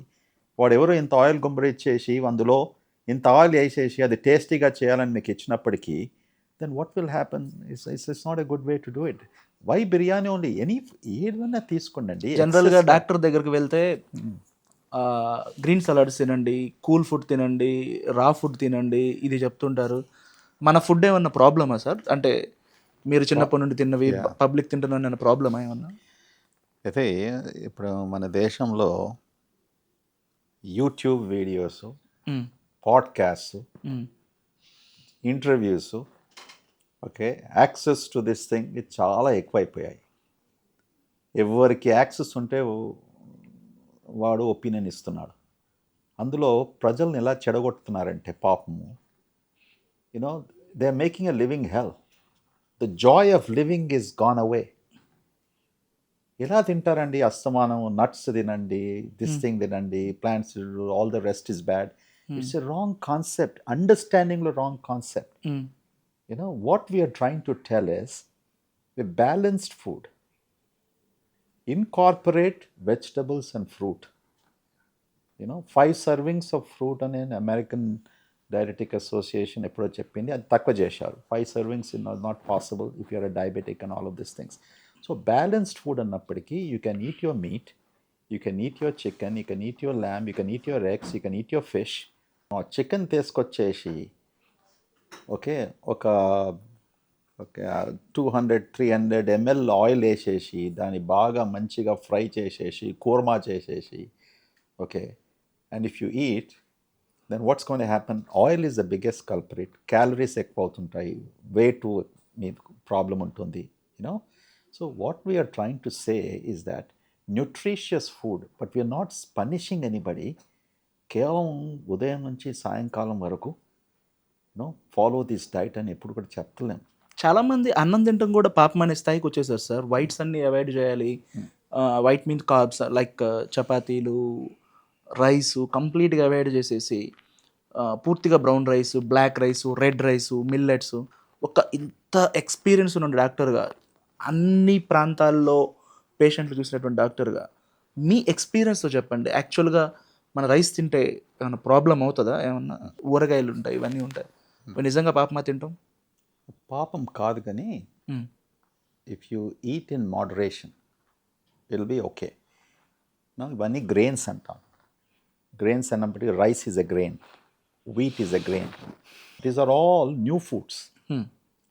వాడు ఎవరో ఇంత ఆయిల్ గుంబరిచ్చేసి అందులో ఇంత ఆయిల్ వేసేసి అది టేస్టీగా చేయాలని మీకు ఇచ్చినప్పటికీ, then what will happen? It's not a good way to do it. Why biryani only? ఏదైనా తీసుకోండి. జనరల్గా డాక్టర్ దగ్గరికి వెళ్తే గ్రీన్ సలాడ్స్ తినండి, కూల్ ఫుడ్ తినండి, రా ఫుడ్ తినండి, ఇది చెప్తుంటారు. మన ఫుడ్ ఏమన్నా ప్రాబ్లమా సార్? అంటే మీరు చిన్నప్పటి నుండి తిన్నవి పబ్లిక్ తింటున్న ప్రాబ్లమా ఏమన్నా? అయితే ఇప్పుడు మన దేశంలో YouTube videos, podcast, interviews, okay, access to this thing ఇది చాలా ఎక్కువైపోయాయి. ఎవరికి యాక్సెస్ ఉంటే వాడు ఒపీనియన్ ఇస్తున్నాడు. అందులో ప్రజల్ని ఎలా చెడగొడుతున్నారంటే పాపము, they are making a living hell. The joy of living is gone away. ఎలా తింటారండి? అస్తమానం నట్స్ తినండి, దిస్ థింగ్ తినండి, plants, all the rest is bad. It's a wrong concept. అండర్స్టాండింగ్లో wrong concept. What we're trying to tell is a balanced food. Incorporate vegetables and fruit. 5 servings of fruit అని American diabetic association ఎప్పుడో చెప్పింది, అది తక్కువ చేశారు. 5 servings is not possible if you are a diabetic and all of these things. So balanced food అన్నప్పటికీ you can eat your meat, you can eat your chicken, you can eat your lamb, you can eat your eggs, you can eat your fish. Chicken తీసుకొచ్చేసి okay ఒక 200-300 ml oil వేసేసి దాన్ని బాగా మంచిగా fry చేసేసి కూర్మా చేసేసి, okay, and if you eat then what's going to happen? Oil is the biggest culprit. Calories ఎక్కువ అవుతుంటాయి, వెయిట్ మీద ప్రాబ్లం ఉంటుంది. So what we are trying to say is that nutritious food, but we are not punishing anybody. కేవలం ఉదయం నుంచి సాయంకాలం వరకు follow this diet అని ఎప్పుడు కూడా చెప్తలేం. చాలామంది అన్నం తింటాం కూడా పాపం అనే స్థాయికి వచ్చేసారు సార్. వైట్స్ అన్ని అవాయిడ్ చేయాలి, వైట్ మీన్ కార్బ్స్ లైక్ చపాతీలు, రైస్ కంప్లీట్గా అవాయిడ్ చేసేసి పూర్తిగా brown rice, black rice, red rice, millets. ఒక ఇంత ఎక్స్పీరియన్స్ ఉన్న డాక్టర్గా, అన్ని ప్రాంతాల్లో పేషెంట్లు చూసినటువంటి డాక్టర్గా మీ ఎక్స్పీరియన్స్తో చెప్పండి. యాక్చువల్గా మన రైస్ తింటే ఏమైనా ప్రాబ్లం అవుతుందా? ఏమన్నా ఊరగాయలు ఉంటాయి, ఇవన్నీ ఉంటాయి, నిజంగా పాపమా తింటాం? పాపం కాదు, కానీ if you eat in moderation will be okay. ఇవన్నీ గ్రెయిన్స్ అంటాం. గ్రెయిన్స్ అన్నప్పటికీ rice is a grain, wheat is a grain. These are all new foods.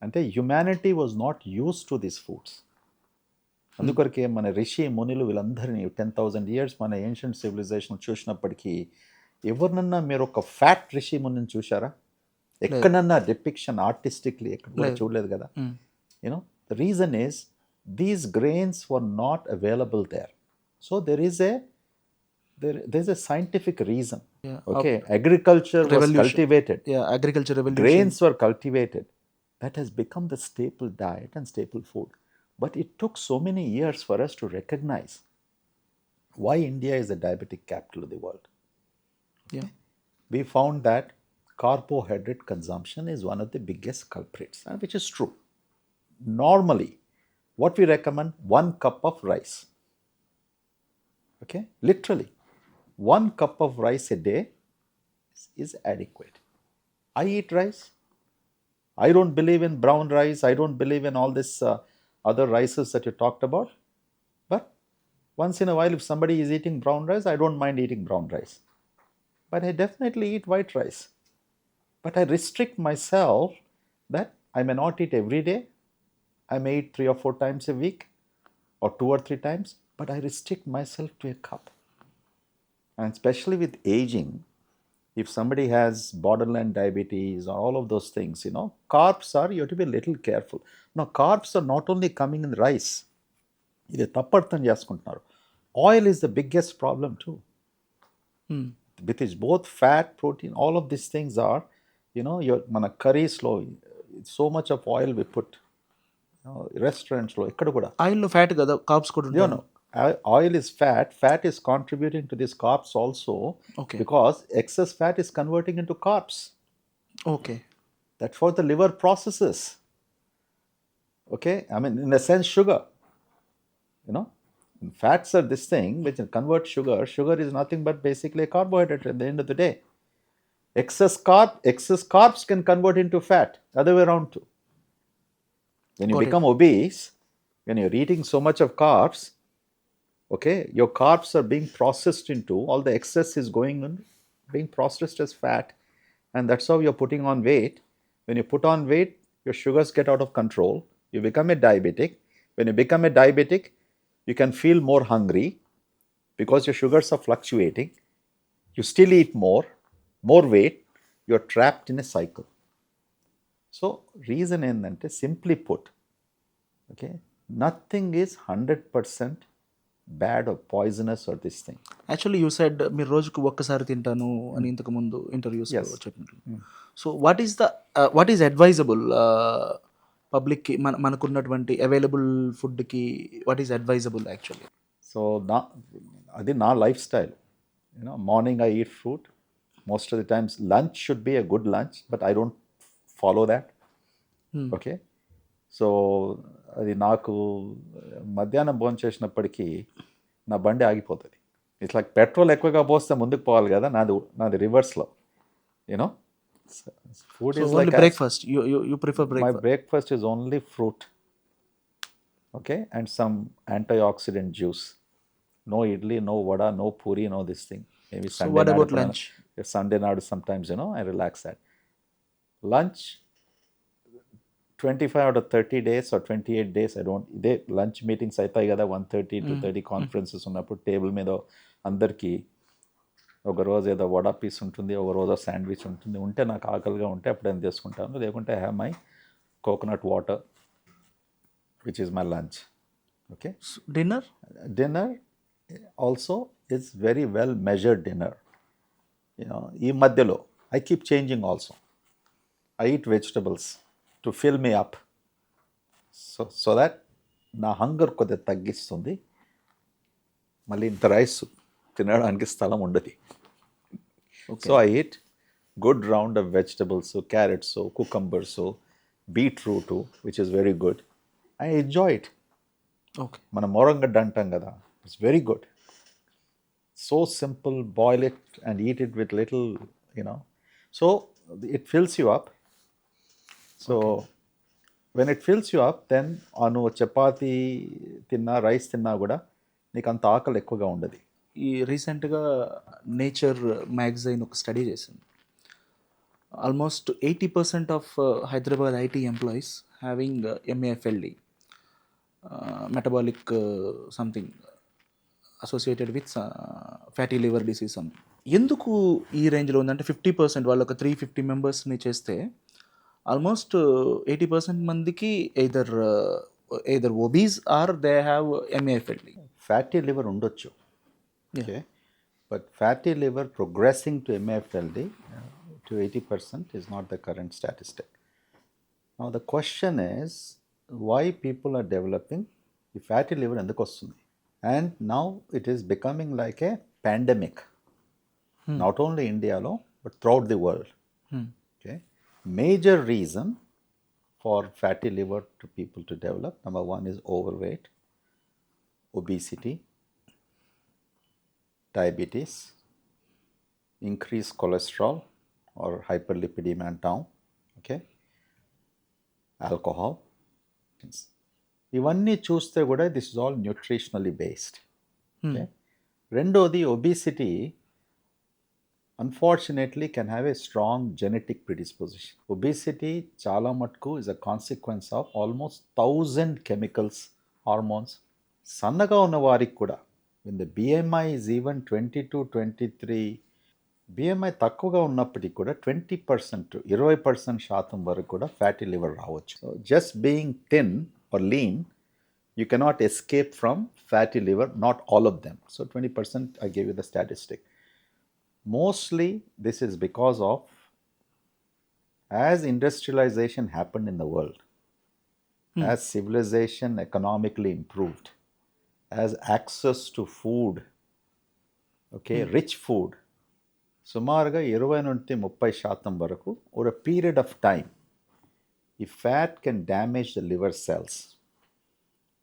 అంటే humanity was not use to this foods. అందుకొరకే మన రిషి మునులు వీళ్ళందరినీ 10,000 years మన ancient civilisation చూసినప్పటికీ ఎవరినన్నా మీరు ఒక ఫ్యాట్ రిషి మునిని చూసారా? ఎక్కడన్నా డిపిక్షన్ ఆర్టిస్టిక్లీ ఎక్కడ కూడా చూడలేదు కదా. The reason is these grains were not available there. So there is a scientific reason. Okay, agriculture was cultivated. Agriculture revolution. Grains were cultivated. That has become the staple diet and staple food. But it took so many years for us to recognize why India is the diabetic capital of the world. Yeah. We found that carbohydrate consumption is one of the biggest culprits, which is true. Normally, what we recommend, 1 cup of rice. Okay, literally 1 cup of rice a day is adequate. I eat rice. I don't believe in brown rice. I don't believe in all this other rices that you talked about. But once in a while, if somebody is eating brown rice, I don't mind eating brown rice. But I definitely eat white rice. But I restrict myself that I may not eat every day. I may eat 3 or 4 times a week or 2 or 3 times, but I restrict myself to a cup. And especially with aging, if somebody has borderline diabetes or all of those things, carbs are, you have to be a little careful. Now, carbs are not only coming in rice. ఇది తప్పర్థం చేసుకుంటున్నారు. Oil is the biggest problem too. With its both fat, protein, all of these things are, మన కర్రీస్లో so much of oil we put. Restaurants లో ఎక్కడ కూడా ఆయిల్లో fat కదా, carbs కూడా ఉంటాయి. no. Oil is fat. Fat is contributing to these carbs also. Okay. Because excess fat is converting into carbs. Okay. That's what the liver processes. Okay, I mean, in a sense, sugar. Fats are this thing which convert sugar. Sugar is nothing but basically a carbohydrate at the end of the day. Excess carbs can convert into fat. Other way around too. When you Got it. become obese, when you're eating so much of carbs, okay, your carbs are being processed into, all the excess is going on, being processed as fat, and that's how you're putting on weight. When you put on weight, your sugars get out of control. You become a diabetic. When you become a diabetic, you can feel more hungry because your sugars are fluctuating. You still eat more weight. You're trapped in a cycle. So, reason ఏంటంటే, simply put, okay, nothing is 100% bad or poisonous or this thing. Actually you said మీరు రోజుకు ఒక్కసారి తింటాను అని ఇంతకు ముందు interviews Yes. చెప్పినట్లు. So what is advisable పబ్లిక్కి, మనకున్నటువంటి అవైలబుల్ ఫుడ్కి what is advisable actually? So, అది నా life style. Morning I eat fruit. Most of the times lunch should be a good lunch, but I don't follow that. Okay. So అది నాకు మధ్యాహ్నం భోజనం చేసినప్పటికీ నా బండి ఆగిపోతుంది. ఇట్స్ లైక్ పెట్రోల్ ఎక్కువగా పోస్తే ముందుకు పోవాలి కదా, నాది రివర్స్లో. Food is like breakfast you prefer my breakfast? breakfast is only fruit, okay, and some antioxidant juice. No idli, no vada, no puri, no this thing. Maybe Sunday what night about eppudana- lunch? If Sunday night sometimes, I relax that. Lunch, 25 out of 30 days or 28 days, I don't. ఇదే lunch meetings అవుతాయి కదా, 1:30 to 30 conferences ఉన్నప్పుడు table మీద అందరికీ ఒక రోజు ఏదో vada piece ఉంటుంది, ఒక రోజు శాండ్విచ్ ఉంటుంది. ఉంటే నాకు ఆకలిగా ఉంటే అప్పుడు ఏం చేసుకుంటాను, లేకుంటే have my coconut water which is my lunch. Okay. Dinner? Dinner also is very well measured dinner. ఈ మధ్యలో I keep changing also. I eat vegetables to fill me up. So that నా హంగర్ కొద్దిగా తగ్గిస్తుంది. మళ్ళీ ఇంత rice తినడానికి స్థలం ఉండదు. So I eat good round of vegetables, carrots, cucumbers, beetroot, which is very good. I enjoy it. Okay. మనం మోరంగడ్డ అంటాం కదా, it's very good. So simple, boil it and eat it with little, so it fills you up. So when it fills you up, then నువ్వు చపాతీ తిన్నా, rice తిన్నా కూడా నీకు అంత ఆకలి ఎక్కువగా ఉండదు. ఈ రీసెంట్గా నేచర్ మ్యాగజైన్ ఒక స్టడీ చేసింది. Almost 80% of Hyderabad IT employees having MAFLD, metabolic something associated with fatty liver disease. ఎందుకు ఈ రేంజ్లో ఉందంటే 50% వాళ్ళు ఒక 350 మెంబర్స్ని చేస్తే ఆల్మోస్ట్ 80% మందికి either obese or they have MAFLD. Fatty liver ఉండొచ్చు, okay, but fatty liver progressing to MAFLD to 80% is not the current statistic. Now the question is, why people are developing the fatty liver ఎందుకు వస్తుంది? And now it is becoming like a pandemic, not only India but throughout the world. Okay, major reason for fatty liver to people to develop. Number one is overweight, obesity, diabetes, increased cholesterol or hyperlipidemia and down, okay, alcohol. ఇవన్నీ చూస్తే కూడా this is all nutritionally based. Okay, రెండోది obesity unfortunately can have a strong genetic predisposition. Obesity చాలా మటుకు is a consequence of almost 1000 chemicals, hormones. సన్నగా ఉన్న వారికి కూడా when the BMI is even 22-23, BMI తక్కువగా ఉన్నప్పటికీ కూడా 20% శాతం వరకు కూడా ఫ్యాటీ లివర్ రావచ్చు. So just being thin or lean, you cannot escape from fatty liver, not all of them. So 20%, I gave you the statistic. Mostly this is because of, as industrialization happened in the world, as civilization economically improved, as access to food, okay, rich food, సుమారుగా 20-30% వరకు over a period of time, ఈ fat can damage the liver cells.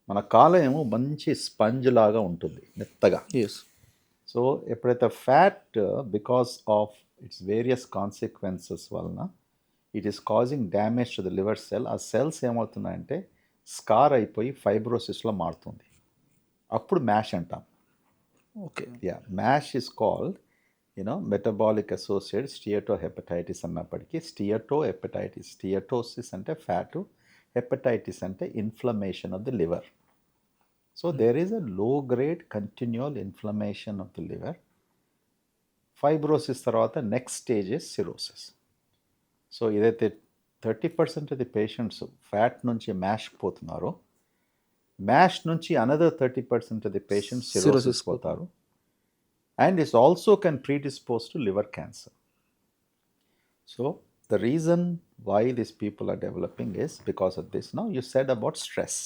మన కాలేయం మంచి sponge లాగా ఉంటుంది, మెత్తగా. So ఎప్పుడైతే fat because of its various consequences వలన it is causing damage to the liver cell, ఆ సెల్స్ ఏమవుతున్నాయంటే స్కార్ అయిపోయి ఫైబ్రోసిస్లో మారుతుంది. అప్పుడు మ్యాష్ అంటాం. Okay, yeah, MASH is called metabolic associate steatohepatitis అన్నప్పటికీ స్టియటోహెపటైటిస్, స్టియటోసిస్ అంటే ఫ్యాటు, హెపటైటిస్ అంటే inflammation of the liver. So there is a low grade continual inflammation of the liver. Fibrosis తర్వాత next stage is cirrhosis. So ఏదైతే 30% of the patients fat నుంచి MASH పోతున్నారో, MASH నుంచి another 30% of the patients cirrhosis పోతారు. And it also can predispose to liver cancer. So the reason why these people are developing is because of this. Now you said about stress.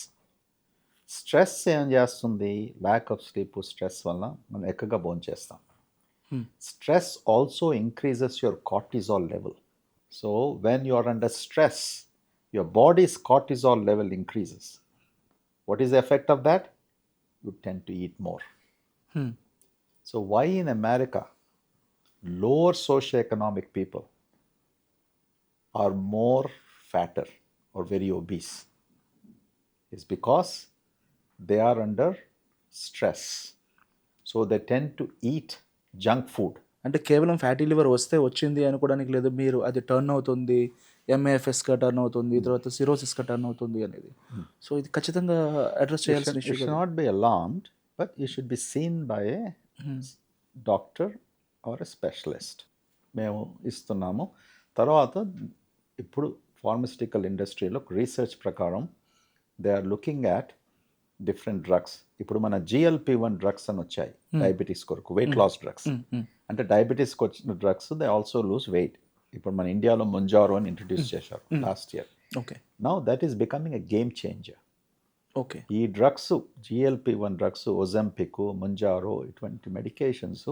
Stress ఏం చేస్తుంది? Lack of sleep, stress వలన మనం ఎక్కువగా భోంచేస్తాం. Stress also increases your cortisol level. So when you are under stress, your body's cortisol level increases. What is the effect of that? You tend to eat more. So why in America lower socioeconomic people are more fatter or very obese? It's because they are under stress. So they tend to eat junk food. అంటే కేవలం fatty liver వస్తే వచ్చింది అనుకోవడానికి లేదు, మీరు అది turn అవుతుంది, ఎంఏఎఫ్ఎస్గా turn అవుతుంది, తర్వాత సిరోసిస్గా టర్న్ అవుతుంది అనేది. సో ఇది ఖచ్చితంగా అడ్రస్ చేయాల్సిన You issue. should not be alarmed, but you should be seen by a doctor or a specialist. మేము ఇస్తున్నాము. తర్వాత ఇప్పుడు ఫార్మస్యూటికల్ ఇండస్ట్రీలో రీసెర్చ్ ప్రకారం they are looking at different drugs. ఇప్పుడు మన GLP-1 డ్రగ్స్ అని వచ్చాయి డయాబెటీస్ కొరకు, వెయిట్ లాస్ డ్రగ్స్. అంటే డయాబెటీస్కి వచ్చిన drugs they also lose weight. ఇప్పుడు మన ఇండియాలో ముంజారో అని ఇంట్రడ్యూస్ చేశారు last year. Okay, now that is becoming a game changer. Okay, ఈ drugs GLP-1 drugs, Ozempic, Mounjaro, ఇటువంటి medications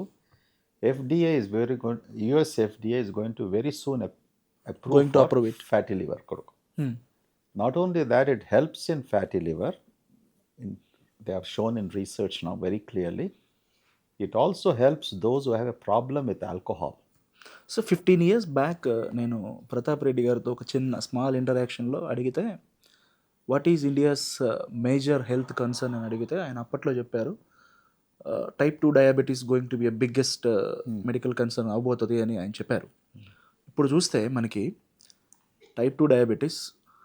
FDA is very good. US FDA is going to very soon approve it. Fatty liver కొరకు. Not only that, it helps in fatty liver. They have shown in research now very clearly. It also helps those who have a problem with alcohol. So 15 years back నేను ప్రతాప్ రెడ్డి గారితో ఒక చిన్న small ఇంటరాక్షన్లో అడిగితే what is India's major health concern అని అడిగితే ఆయన అప్పట్లో చెప్పారు type 2 diabetes going to be a biggest medical concern అవబోతుంది అని ఆయన చెప్పారు. ఇప్పుడు చూస్తే మనకి type 2 diabetes,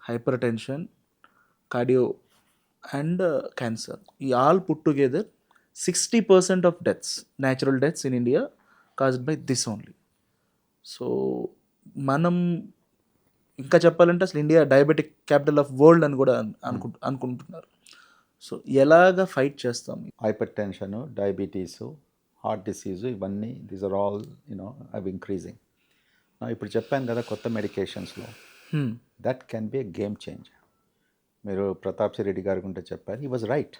hypertension, cardio and cancer, ఈ all put together 60% of deaths, natural deaths in India caused by this only. So మనం ఇంకా చెప్పాలంటే అసలు India diabetic capital of world అని కూడా అనుకుంటున్నారు. సో ఎలాగ ఫైట్ చేస్తాం? Hypertension, diabetes, heart disease, ఇవన్నీ దీస్ ఆర్ ఆల్ అవి ఇంక్రీజింగ్. ఇప్పుడు చెప్పాను కదా కొత్త మెడికేషన్స్లో, that can be a game changer. మీరు ప్రతాప్ రెడ్డి గారి గుంటే చెప్పారు, he was right.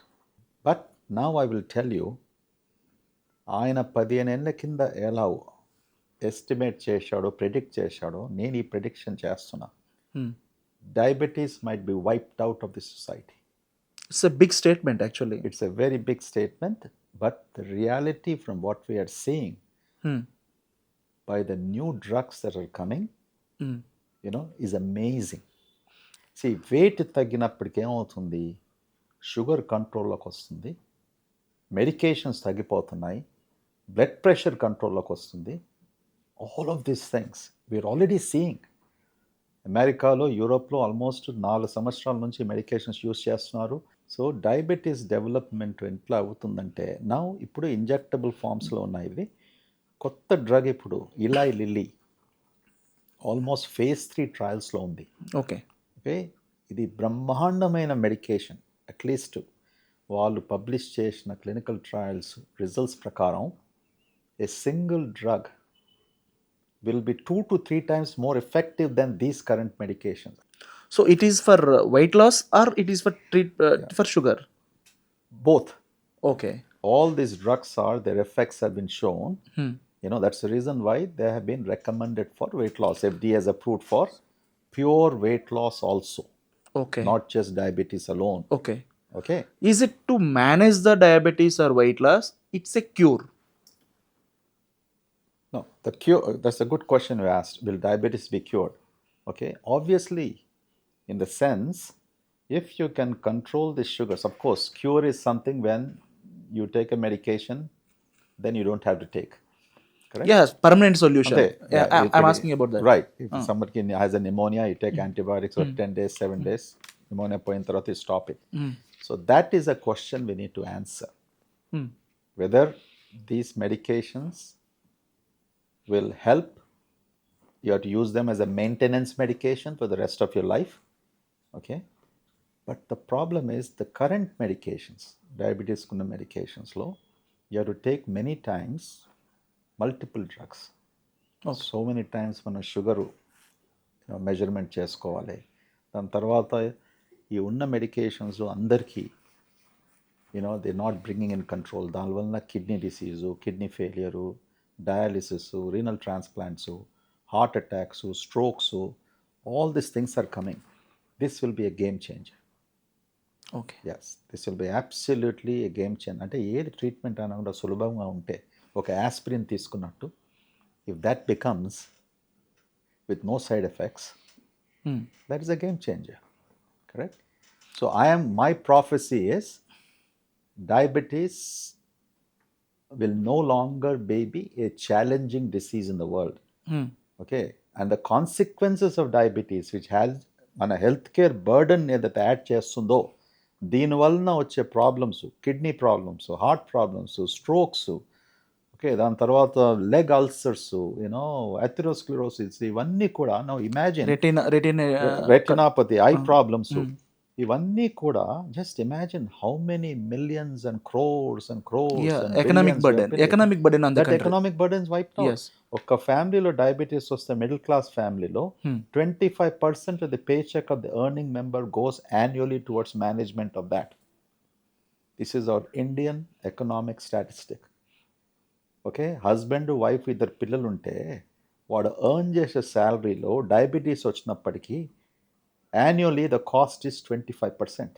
But now I will tell you, ఆయన 15 ఏళ్ళ కింద ఎలా ఎస్టిమేట్ చేశాడో, ప్రెడిక్ట్ చేశాడో, నేను ఈ ప్రెడిక్షన్ చేస్తున్నా. diabetes might be wiped out of the society. It's a big statement actually. It's a very big statement, but the reality from what we are seeing by the new drugs that are coming, is amazing. See, weight తగ్గినప్పటికి ఏమవుతుంది, sugar కంట్రోల్లోకి వస్తుంది, medications తగ్గిపోతున్నాయి, blood pressure కంట్రోల్లోకి వస్తుంది. All of these things we're already seeing. అమెరికాలో, యూరోప్లో almost 4 సంవత్సరాల నుంచి medications use చేస్తున్నారు. సో డయాబెటీస్ డెవలప్మెంట్ ఎట్లా అవుతుందంటే, ఇప్పుడు ఇంజెక్టబుల్ ఫామ్స్లో ఉన్నాయి ఇవి. కొత్త డ్రగ్ ఇప్పుడు ఇలాయ్ లిల్లీ ఆల్మోస్ట్ phase 3 ట్రయల్స్లో ఉంది. ఓకే, ఇది బ్రహ్మాండమైన మెడికేషన్. అట్లీస్ట్ వాళ్ళు పబ్లిష్ చేసిన క్లినికల్ ట్రయల్స్ రిజల్ట్స్ ప్రకారం a single drug will be 2 to 3 times more effective than these current medications. So it is for weight loss or it is for for sugar? Both. Okay. All these drugs their effects have been shown. That's the reason why they have been recommended for weight loss. FDA has approved for pure weight loss also. Okay. Not just diabetes alone. Okay. Okay. Is it to manage the diabetes or weight loss? It's a cure. No, the cure, that's a good question you asked. Will diabetes be cured? Okay, obviously, in the sense, if you can control the sugars, of course, cure is something when you take a medication, then you don't have to take. Correct? Yes, permanent solution. Okay, I'm asking about that. Right. If somebody has a pneumonia, you take antibiotics for 10 days, 7 days, pneumonia poin tarvata you stop it. So that is a question we need to answer. Whether these medications will help, you have to use them as a maintenance medication for the rest of your life. Okay, but the problem is the current medications, diabetes kunna medications lo, you have to take many times multiple drugs. Okay. So many times మన sugar measurement చేసుకోవాలి. దాని తర్వాత ఈ ఉన్న medications అందరికీ they not bringing in control. దానివల్ల kidney disease, kidney failure, dialysis, renal transplants, heart attacks, strokes, all these things are coming. This will be a game changer. Okay. Yes, this will be absolutely a game changer. అంటే ఏది treatment అయినా కూడా సులభంగా ఉంటే, ఒక aspirin తీసుకున్నట్టు, if that becomes with no side effects, that is a game changer. Correct? So my prophecy is diabetes will no longer be a challenging disease in the world. Okay, and the consequences of diabetes, which has మన health care burden ఏదైతే add చేస్తుందో, దీనివలన వచ్చే problems, kidney problems, heart problems, strokes, okay, దాని తర్వాత leg ulcers, atherosclerosis, ఇవన్నీ కూడా imagine, రెటినాపతి, I problems, ఇవన్నీ కూడా just imagine how many millions and crores and crores economic burden on the country. Economic burdens wipe out. ఒక ఫ్యామిలీలో డయాబెటీస్ వస్తే, మిడిల్ క్లాస్ ఫ్యామిలీలో 25% of the pay check of the earning member goes annually towards management of that. This is our Indian economic statistic. Okay, husband wife ఇద్దరు పిల్లలు ఉంటే, వాడు earn చేసే శాలరీలో డయాబెటీస్ వచ్చినప్పటికీ annually the cost is 25%.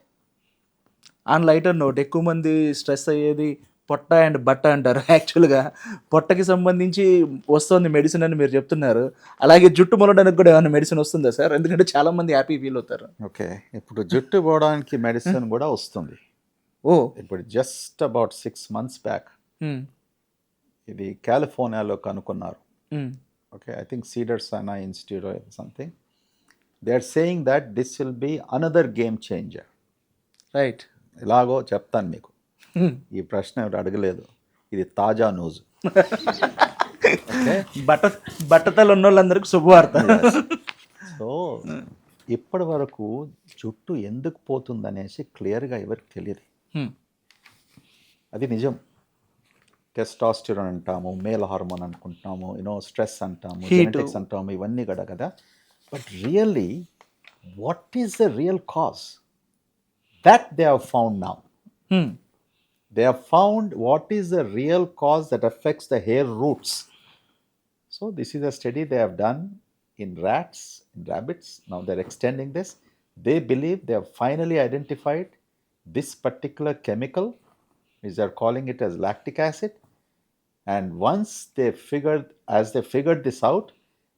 On lighter note, ఎక్కువ మంది stress అయ్యేది పొట్ట అండ్ బట్ట అంటారు. యాక్చువల్గా పొట్టకి సంబంధించి వస్తుంది మెడిసిన్ అని మీరు చెప్తున్నారు. అలాగే జుట్టు మొలడానికి కూడా ఏమైనా మెడిసిన్ వస్తుందా సార్? ఎందుకంటే చాలా మంది హ్యాపీ ఫీల్ అవుతారు. ఓకే, ఇప్పుడు జుట్టు పోవడానికి మెడిసిన్ కూడా వస్తుంది. ఇప్పుడు జస్ట్ అబౌట్ 6 months బ్యాక్ ఇది కాలిఫోర్నియాలో కనుక్కున్నారు. Okay, I think Cedars Sinai institute or something. They are saying that this will be another game changer. Right. ఎలాగో చెప్తాను మీకు. ఈ ప్రశ్న ఎవరు అడగలేదు, ఇది తాజా న్యూస్. బట్టతలు ఉన్న వాళ్ళందరికీ శుభవార్త. సో ఇప్పటి వరకు జుట్టు ఎందుకు పోతుందనేసి క్లియర్గా ఎవరికి తెలియదు. అది నిజం. టెస్టాస్టెరాన్ అంటాము, మేల్ హార్మోన్ అనుకుంటాము, స్ట్రెస్ అంటాము, జెనెటిక్స్ అంటాము, ఇవన్నీ కదా. But really what is the real cause? That they have found now. They have found what is the real cause that affects the hair roots. So this is a study they have done in rats, in rabbits. Now they're extending this. They believe they have finally identified this particular chemical, which they're calling it as lactic acid. And once as they figured this out,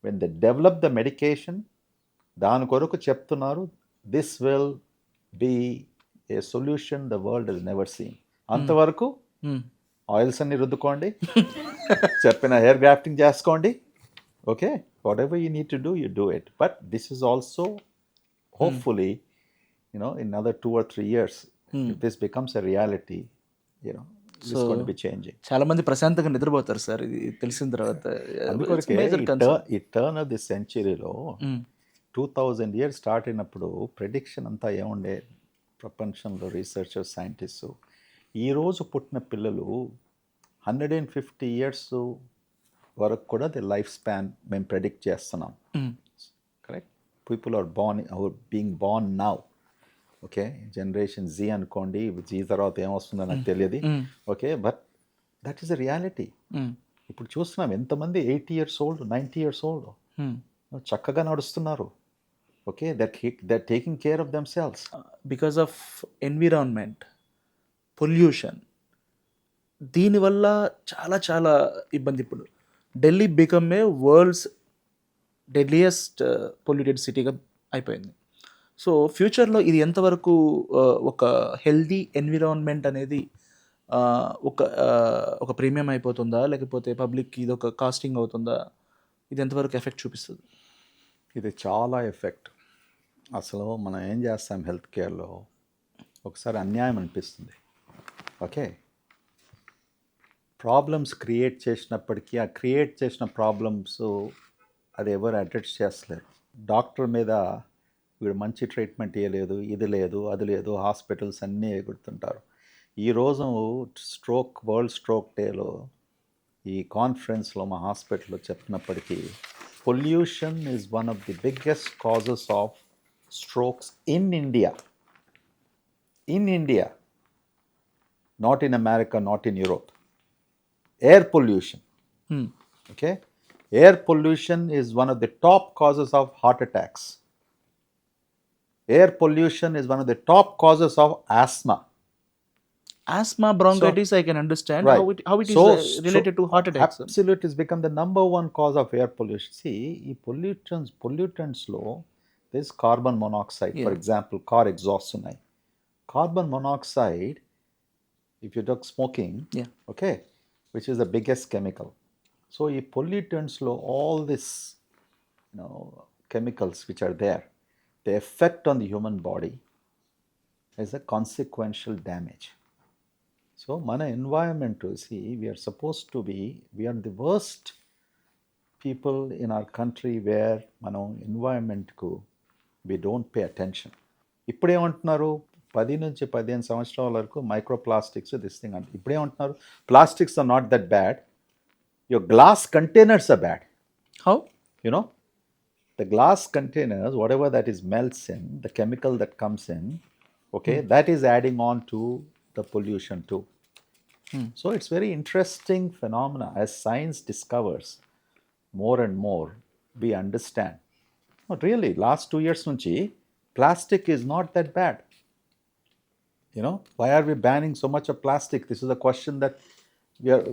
when they developed the medication, దాని కొరకు చెప్తున్నారు, this will be a solution the world has never seen. అంతవరకు oils అన్ని రుద్దుకోండి, చెప్పిన hair grafting చేసుకోండి, okay, what ever you need to do you do it. But this is also hopefully in another 2 or 3 years, if this becomes a reality, it's going to be changing. చాలా మంది ప్రశాంతంగా నిద్రపోతారు sir ఇది తెలిసిన తర్వాత. ఈ turn of the సెంచరీలో 2000 years start అయినప్పుడు ప్రెడిక్షన్ అంతా ఏముండే ప్రపంచంలో రీసెర్చర్స్ సైంటిస్టు, ఈరోజు పుట్టిన పిల్లలు 150 ఇయర్స్ వరకు కూడా ది లైఫ్ స్పాన్ మేము ప్రెడిక్ట్ చేస్తున్నాం. Correct, people are being born now. Okay, generation Z అనుకోండి, జీ తర్వాత ఏమొస్తుందో నాకు తెలియదు. Okay, but that is the reality. ఇప్పుడు చూస్తున్నాం ఎంతమంది 80 years old, 90 years old చక్కగా నడుస్తున్నారు. Okay, they're taking care of themselves. Because of environment, pollution, దీనివల్ల చాలా చాలా ఇబ్బంది. ఇప్పుడు Delhi become a world's deadliest polluted సిటీగా అయిపోయింది. సో ఫ్యూచర్లో ఇది ఎంతవరకు ఒక హెల్దీ ఎన్విరాన్మెంట్ అనేది ఒక ప్రీమియం అయిపోతుందా, లేకపోతే పబ్లిక్కి ఇది ఒక కాస్టింగ్ అవుతుందా? ఇది ఎంతవరకు ఎఫెక్ట్ చూపిస్తుంది? ఇది చాలా ఎఫెక్ట్. అసలు మనం ఏం చేస్తాం హెల్త్ కేర్లో, ఒకసారి అన్యాయం అనిపిస్తుంది. ఓకే, ప్రాబ్లమ్స్ క్రియేట్ చేసినప్పటికీ ఆ క్రియేట్ చేసిన ప్రాబ్లమ్స్ అది ఎవరు అడ్రస్ చేస్తలేరు. డాక్టర్ మీద వీడు మంచి ట్రీట్మెంట్ ఇవ్వలేదు, ఇది లేదు, అది లేదు, హాస్పిటల్స్ అన్నీ ఎగురుతుంటారు. ఈరోజు వరల్డ్ స్ట్రోక్ డేలో ఈ కాన్ఫరెన్స్లో మా హాస్పిటల్లో చెప్పినప్పటికీ pollution is one of the biggest causes of strokes in India. Not in America, not in Europe. Air pollution. Okay, air pollution is one of the top causes of heart attacks. Air pollution is one of the top causes of asthma. Asthma, bronchitis, I can understand. Right. How it is related to heart attacks? Absolutely, it's become the number one cause of air pollution. See, pollutants low. There's carbon monoxide, for example, car exhaust ఉన్నాయి. Carbon monoxide, if you took smoking, okay, which is the biggest chemical. So ఈ pollutants-లో all this chemicals which are there, the effect on the human body is a consequential damage. So మన environment, see, we are the worst people in our country where మనం environment-కు we don't pay attention. ఇప్పుడేమంటున్నారు, 10 నుంచి 15 సంవత్సరాల వరకు microplastics this thing అంటే, ఇప్పుడేమంటున్నారు plastics are not that bad, your glass containers are bad. How? The glass containers, whatever that is melts in, the chemical that comes in, okay, that is adding on to the pollution too. So it's very interesting phenomena. As science discovers more and more, we understand. But really, last 2 years nunchi, plastic is not that bad. Why are we banning so much of plastic? This is a question that we are,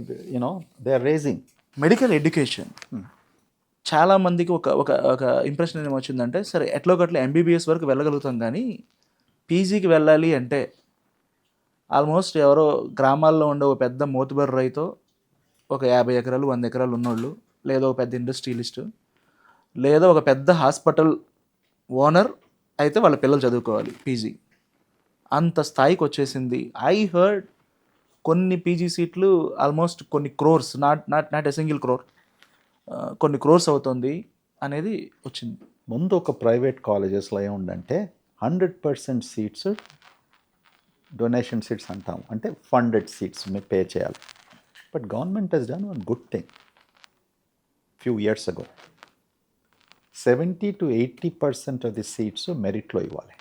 they are raising. Medical education చాలా మందికి ఒక impression ఏమొచ్చిందంటే, సరే ఎట్లో గట్ల MBBS వరకు వెళ్ళగలుగుతాం, కానీ పీజీకి వెళ్ళాలి అంటే ఆల్మోస్ట్ ఎవరో గ్రామాల్లో ఉండే ఒక పెద్ద మోతుబర్ రైతో, ఒక 50 ఎకరాలు 100 ఎకరాలు ఉన్నోళ్ళు, లేదా ఒక పెద్ద ఇండస్ట్రియలిస్టు, లేదా ఒక పెద్ద హాస్పిటల్ ఓనర్ అయితే వాళ్ళ పిల్లలు చదువుకోవాలి పీజీ. అంత స్థాయికి వచ్చేసింది. ఐ హర్డ్ కొన్ని పీజీ సీట్లు ఆల్మోస్ట్ కొన్ని crores, not a single crore, కొన్ని క్రోర్స్ అవుతుంది అనేది వచ్చింది. ముందు ఒక ప్రైవేట్ కాలేజెస్లో ఏముందంటే 100% సీట్స్ డొనేషన్ సీట్స్ అంటాం, అంటే ఫండెడ్ సీట్స్ మీరు పే చేయాలి. But government has done one good thing few years ago. 70 to 80% of the seats మెరిట్లో ఇవ్వాలి.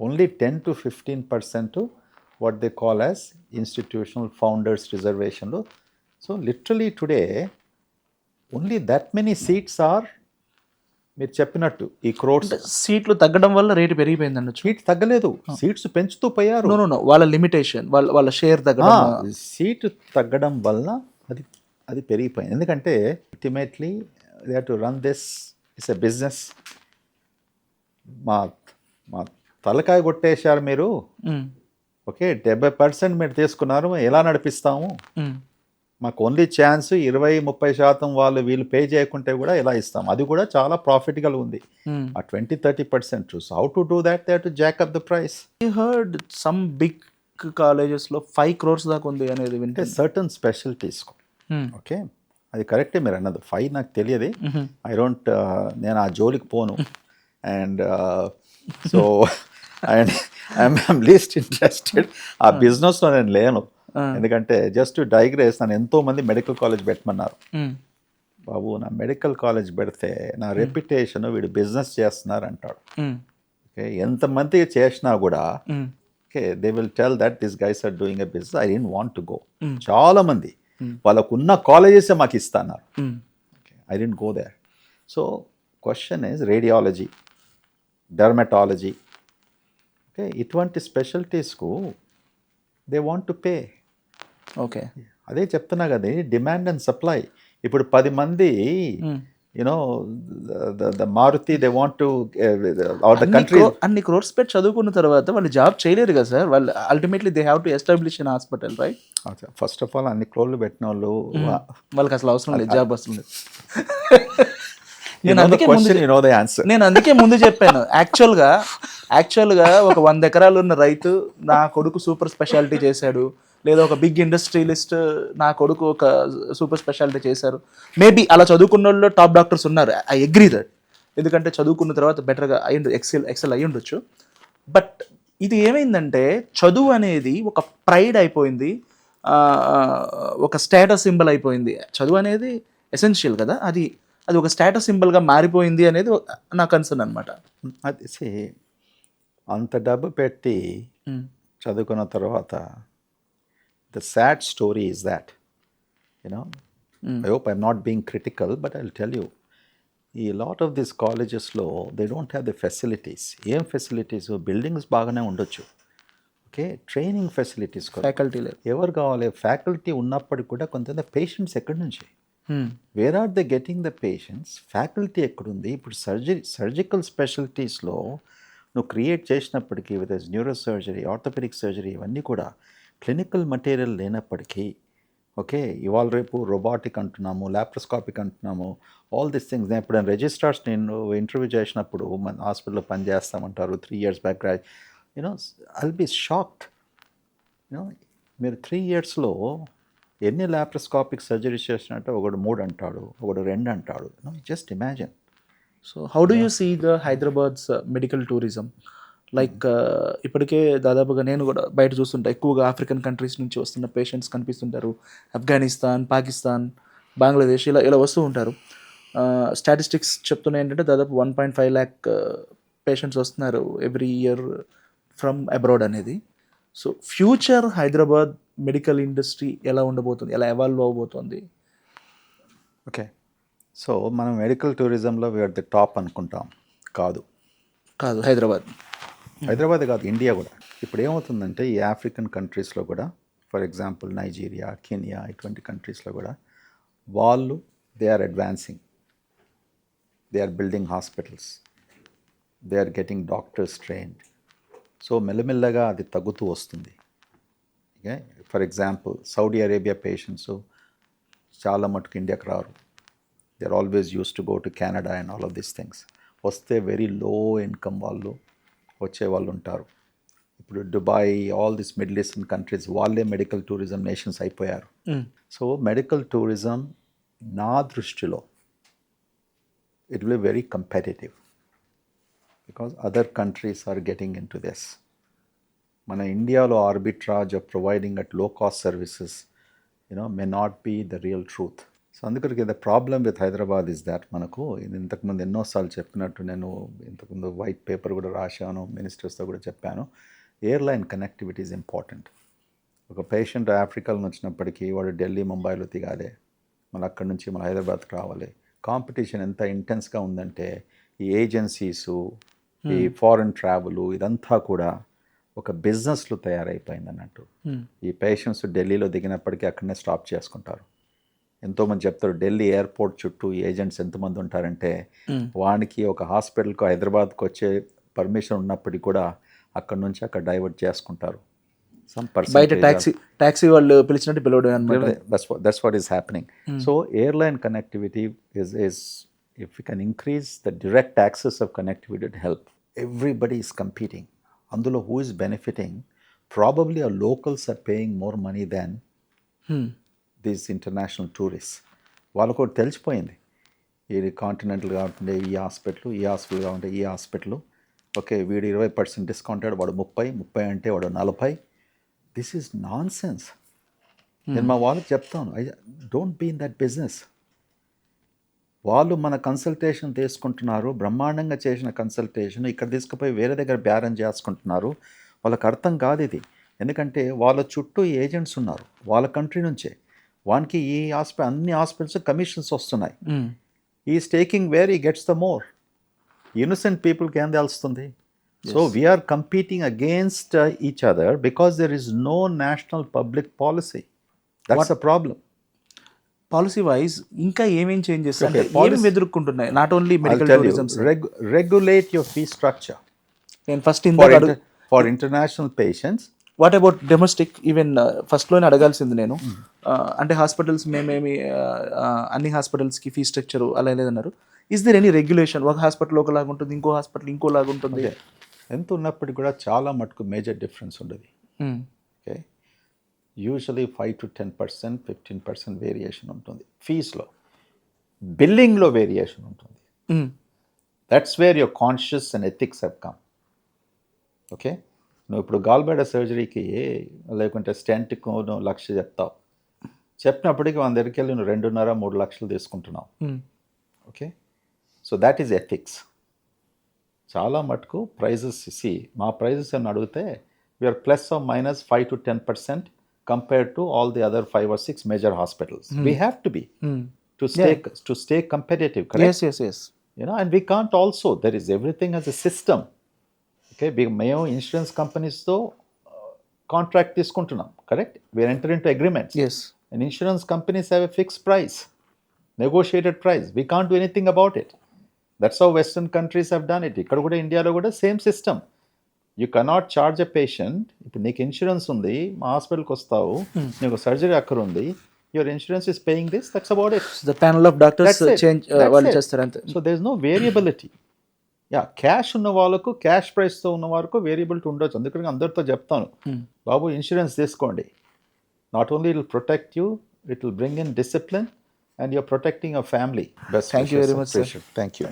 Only 10 to 15% what they call as institutional founders reservation. So literally today only that many seats are మీరు చెప్పినట్టు ఈ crores అంటే సీట్లు తగ్గడం వల్ల rate పెరిగిపోయింది అనొచ్చు. సీట్ తగ్గలేదు, సీట్స్ పెంచుతూ పోయారు. నో వాళ్ళ లిమిటేషన్, వాళ్ళ షేర్ తగ్గడం. సీటు తగ్గడం వల్ల అది పెరిగిపోయింది. ఎందుకంటే ultimately they have to run this, it's a business. మా తలకాయ కొట్టేశారు మీరు. ఓకే, 70% మీరు తీసుకున్నారు, ఎలా నడిపిస్తాము? మాకు ఓన్లీ ఛాన్స్ 20-30% వాళ్ళు వీళ్ళు పే చేయకుంటే కూడా ఎలా ఇస్తాం? అది కూడా చాలా ప్రాఫిట్గా ఉంది. ఆ 20-30% చూసి how to do that, they to jack up the price. I heard some big కాలేజెస్లో 5 crores దాకా ఉంది అనేది అంటే వింటే. సర్టన్ స్పెషాలిటీస్కు. ఓకే, అది కరెక్టే మీరు అన్నది. 5 నాకు తెలియదు, నేను ఆ జోలికి పోను. And so I'm least interested. ఆ బిజినెస్లో నేను లేను. ఎందుకంటే జస్ట్ డైగ్రేస్, నన్ను ఎంతోమంది మెడికల్ కాలేజ్ పెట్టమన్నారు. బాబు, నా మెడికల్ కాలేజ్ పెడితే నా రెప్యుటేషన్ వీడు బిజినెస్ చేస్తున్నారు అంటాడు. ఓకే, ఎంతమంది చేసినా కూడా okay, they will tell that this guys are doing a business. I don't want to go. చాలా మంది వాళ్ళకున్న కాలేజెస్ మాకు ఇస్తున్నారు. I don't go there. So question is radiology, dermatology, okay, ఇటువంటి స్పెషాలిటీస్కు they want to pay. Okay, అదే చెప్తున్నా కదా, డిమాండ్ అండ్ సప్లై. ఇప్పుడు 10 మంది you know the Maruti, they want to out the country. అన్ని క్రోర్స్ పెట్టి చదువుకున్న తర్వాత వాళ్ళు జాబ్ చేయలేరు కదా సార్. వాళ్ళు ultimately they have to establish in hospital, right? First of all అన్ని క్రోర్లు పెట్టిన వాళ్ళు వాళ్ళకి అసలు అవసరం లేదు, జాబ్ అవసరం లేదు. నేను అందుకే ముందు చెప్పాను, యాక్చువల్గా ఒక 100 ఎకరాలు ఉన్న రైతు నా కొడుకు సూపర్ స్పెషాలిటీ చేశాడు, లేదా ఒక బిగ్ ఇండస్ట్రియలిస్ట్ నా కొడుకు ఒక సూపర్ స్పెషాలిటీ చేశారు. మేబీ అలా చదువుకున్న వాళ్ళు టాప్ డాక్టర్స్ ఉన్నారు, ఐ అగ్రీ దట్. ఎందుకంటే చదువుకున్న తర్వాత బెటర్గా ఎక్సెల్ అయ్యి ఉండొచ్చు. బట్ ఇది ఏమైందంటే చదువు అనేది ఒక ప్రైడ్ అయిపోయింది, ఒక స్టేటస్ సింబల్ అయిపోయింది. చదువు అనేది ఎసెన్షియల్ కదా, అది ఒక స్టేటస్ సింబల్గా మారిపోయింది అనేది నా కన్సర్న్ అనమాట. అది అంత డబ్బు పెట్టి చదువుకున్న తర్వాత the sad story is that, you know, I hope I'm not being critical, but I will tell you, ఈ లాట్ ఆఫ్ దిస్ కాలేజెస్లో they don't have the facilities. ఏం ఫెసిలిటీస్? బిల్డింగ్స్ బాగానే ఉండొచ్చు, ఓకే, ట్రైనింగ్ ఫెసిలిటీస్, ఫ్యాకల్టీ లేదు. ఎవరు కావాలి? Faculty ఉన్నప్పటికీ కూడా కొంత పేషెంట్స్ ఎక్కడి నుంచి, where are they getting the patients? Faculty ఎక్కడుంది? ఇప్పుడు సర్జికల్ స్పెషాలిటీస్లో నువ్వు క్రియేట్ చేసినప్పటికీ, with neuro surgery, orthopaedic surgery, ఇవన్నీ కూడా క్లినికల్ మెటీరియల్ లేనప్పటికీ, ఓకే, ఇవాళ రేపు రోబాటిక్ అంటున్నాము, లాప్రోస్కోపిక్ అంటున్నాము, ఆల్ దిస్ థింగ్స్. నేను ఇప్పుడు రిజిస్ట్రార్స్ నేను ఇంటర్వ్యూ చేసినప్పుడు మన హాస్పిటల్లో పనిచేస్తామంటారు 3 years back, you know, I'll be shocked. You know, మీరు 3 yearsలో ఎన్ని లాప్రోస్కోపిక్ సర్జరీస్ చేసినట్టు ఒకడు 3 అంటాడు, ఒకడు 2 అంటాడు. Just imagine. So how do you see the Hyderabad's medical tourism? Like ఇప్పటికే దాదాపుగా నేను కూడా బయట చూస్తుంటా, ఎక్కువగా ఆఫ్రికన్ కంట్రీస్ నుంచి వస్తున్న పేషెంట్స్ కనిపిస్తుంటారు. ఆఫ్ఘనిస్తాన్, పాకిస్తాన్, బంగ్లాదేశ్ ఇలా వస్తూ ఉంటారు. స్టాటిస్టిక్స్ చెప్తున్నాయి ఏంటంటే దాదాపు 1.5 lakh పేషెంట్స్ వస్తున్నారు ఎవ్రీ ఇయర్ ఫ్రమ్ అబ్రాడ్ అనేది. So future Hyderabad medical industry ఎలా ఉండబోతుంది, ఎలా ఎవాల్వ్ అవ్వబోతుంది? ఓకే, సో మనం మెడికల్ టూరిజంలో వీఆర్ ది టాప్ అనుకుంటాం. కాదు హైదరాబాద్ కాదు, ఇండియా కూడా. ఇప్పుడు ఏమవుతుందంటే ఈ ఆఫ్రికన్ కంట్రీస్లో కూడా, ఫర్ ఎగ్జాంపుల్ నైజీరియా, కెనియా, ఇటువంటి కంట్రీస్లో కూడా వాళ్ళు they are advancing, they are building hospitals, they are getting doctors trained. So మెల్లమెల్లగా అది తగ్గుతూ వస్తుంది. Okay, for example Saudi Arabia patients చాలా మటుకు ఇండియాకి రారు. They are always use to go to Canada and all of these things. వస్తే very low income వాళ్ళు వచ్చే వాళ్ళు ఉంటారు. ఇప్పుడు Dubai, all this middle eastern countries వాళ్ళే మెడికల్ టూరిజం నేషన్స్ అయిపోయారు. సో మెడికల్ టూరిజం నా దృష్టిలో it will be very competitive because other countries are getting in to this. మన ఇండియాలో arbitrage of providing at low cost services may not be the real truth. So అందుకరికి the problem with Hyderabad is that, మనకు ఇది ఇంతకుముందు ఎన్నోసార్లు చెప్పినట్టు, నేను ఇంతకుముందు వైట్ పేపర్ కూడా రాశాను, మినిస్టర్స్తో కూడా చెప్పాను, ఎయిర్లైన్ కనెక్టివిటీ ఈజ్ ఇంపార్టెంట్. ఒక పేషెంట్ ఆఫ్రికాలో వచ్చినప్పటికీ వాడు ఢిల్లీ, ముంబైలో దిగాలి, మళ్ళీ అక్కడి నుంచి మన హైదరాబాద్కి రావాలి. కాంపిటీషన్ ఎంత ఇంటెన్స్గా ఉందంటే ఈ ఏజెన్సీసు, ఈ ఫారెన్ ట్రావెల్ ఇదంతా కూడా ఒక బిజినెస్లో తయారైపోయింది అన్నట్టు. ఈ పేషెంట్స్ ఢిల్లీలో దిగినప్పటికీ అక్కడనే స్టాప్ చేసుకుంటారు. ఎంతోమంది చెప్తారు ఢిల్లీ ఎయిర్పోర్ట్ చుట్టూ ఏజెంట్స్ ఎంతమంది ఉంటారంటే వానికి ఒక హాస్పిటల్కి హైదరాబాద్కి వచ్చే పర్మిషన్ ఉన్నప్పటికీ కూడా అక్కడ నుంచి అక్కడ డైవర్ట్ చేసుకుంటారు. బయట టాక్సీ వాళ్ళు పిలిచినట్టు పిలవడం అన్నమాట. That's what is happening. So airline connectivity is if we can increase the direct access of connectivity, it help. Everybody is competing. అందులో who is benefiting? Probably our locals are paying more money than these international tourists. వాళ్ళకు ఒకటి తెలిసిపోయింది, ఇది కాంటినెంటల్గా ఉంటుండే ఈ హాస్పిటల్గా ఉంటే ఈ hospital, okay వీడు 20% డిస్కౌంట్ వాడు 30 అంటే వాడు 40. This is non sense. నేను మా వాళ్ళకి చెప్తాను, don't be in that business. వాళ్ళు మన కన్సల్టేషన్ తీసుకుంటున్నారు, బ్రహ్మాండంగా చేసిన కన్సల్టేషన్ ఇక్కడ తీసుకుపోయి వేరే దగ్గర బేరం చేసుకుంటున్నారు. వాళ్ళకి అర్థం కాదు ఇది. ఎందుకంటే వాళ్ళ చుట్టూ ఏజెంట్స్ ఉన్నారు వాళ్ళ కంట్రీ నుంచే. వానికి ఈ అన్ని హాస్పిటల్స్ కమిషన్స్ వస్తున్నాయి. ఈజ్ టేకింగ్ వేర్ ఈ గెట్స్ ద మోర్. ఇన్నోసెంట్ పీపుల్కి ఏం తెలుస్తుంది? So we are competing against each other because there is no national public policy. That's the problem. Policy wise ఇంకా ఏమేం చేంజెస్ అంటే ఏమేమి ఎదుర్కొంటున్నాయి? Not only medical tourism. Regulate your fee structure. నేను first for international patients. What about domestic? Even ఫస్ట్లోనే అడగాల్సింది నేను. అంటే హాస్పిటల్స్ మేమేమి అన్ని హాస్పిటల్స్కి ఫీ స్ట్రక్చర్ అలా లేదన్నారు. Is there any regulation? ఒక హాస్పిటల్ ఒకలాగా ఉంటుంది, ఇంకో హాస్పిటల్ ఇంకోలాగా ఉంటుంది. ఎంత ఉన్నప్పటికీ కూడా చాలా మటుకు మేజర్ డిఫరెన్స్ ఉండదు. ఓకే, యూజువలీ 5 to 10%, 15% వేరియేషన్ ఉంటుంది ఫీజ్లో. బిల్లింగ్లో వేరియేషన్ ఉంటుంది. That's where your conscious and ethics have come. Okay, నువ్వు ఇప్పుడు గాల్బ్లాడర్ సర్జరీకి లేకుంటే స్టెంట్కి నువ్వు 1,00,000 చెప్తావు. చెప్పినప్పటికీ మన దగ్గరికి వెళ్ళి నువ్వు 2.5-3 లక్షలు తీసుకుంటున్నావు. Okay, so that is ethics. చాలా మటుకు ప్రైజెస్ మా ప్రైజెస్ అని అడిగితే we're ±5 to 10% compared to all the other 5 or 6 major hospitals. We have to be to stay competitive. And we can't also, there is everything as a system. Okay, మేము insurance కంపెనీస్తో contract తీసుకుంటున్నాం, correct? We're enter in to agreements and insurance companies have a fixed price, negotiated price. We can't do anything about it. That's how Western countries have done it. ఇక్కడ కూడా ఇండియాలో కూడా same system. You cannot charge a patient. ఇప్పుడు నీకు insurance ఉంది, మా హాస్పిటల్కి వస్తావు, నీకు సర్జరీ అక్కడ ఉంది, your insurance is paying this, that's about it. The panel of doctors change వాళ్ళు చేస్తారు అంతే. So there is no variability. Cash ఉన్న వాళ్ళకు, క్యాష్ ప్రైస్తో ఉన్న వరకు వేరియబిలిటీ ఉండొచ్చు. అందుకని అందరితో చెప్తాను, బాబు ఇన్సూరెన్స్ తీసుకోండి. Not only it will protect you, it will bring in discipline and you're protecting your family. Best Thank you very much, sir. Thank you.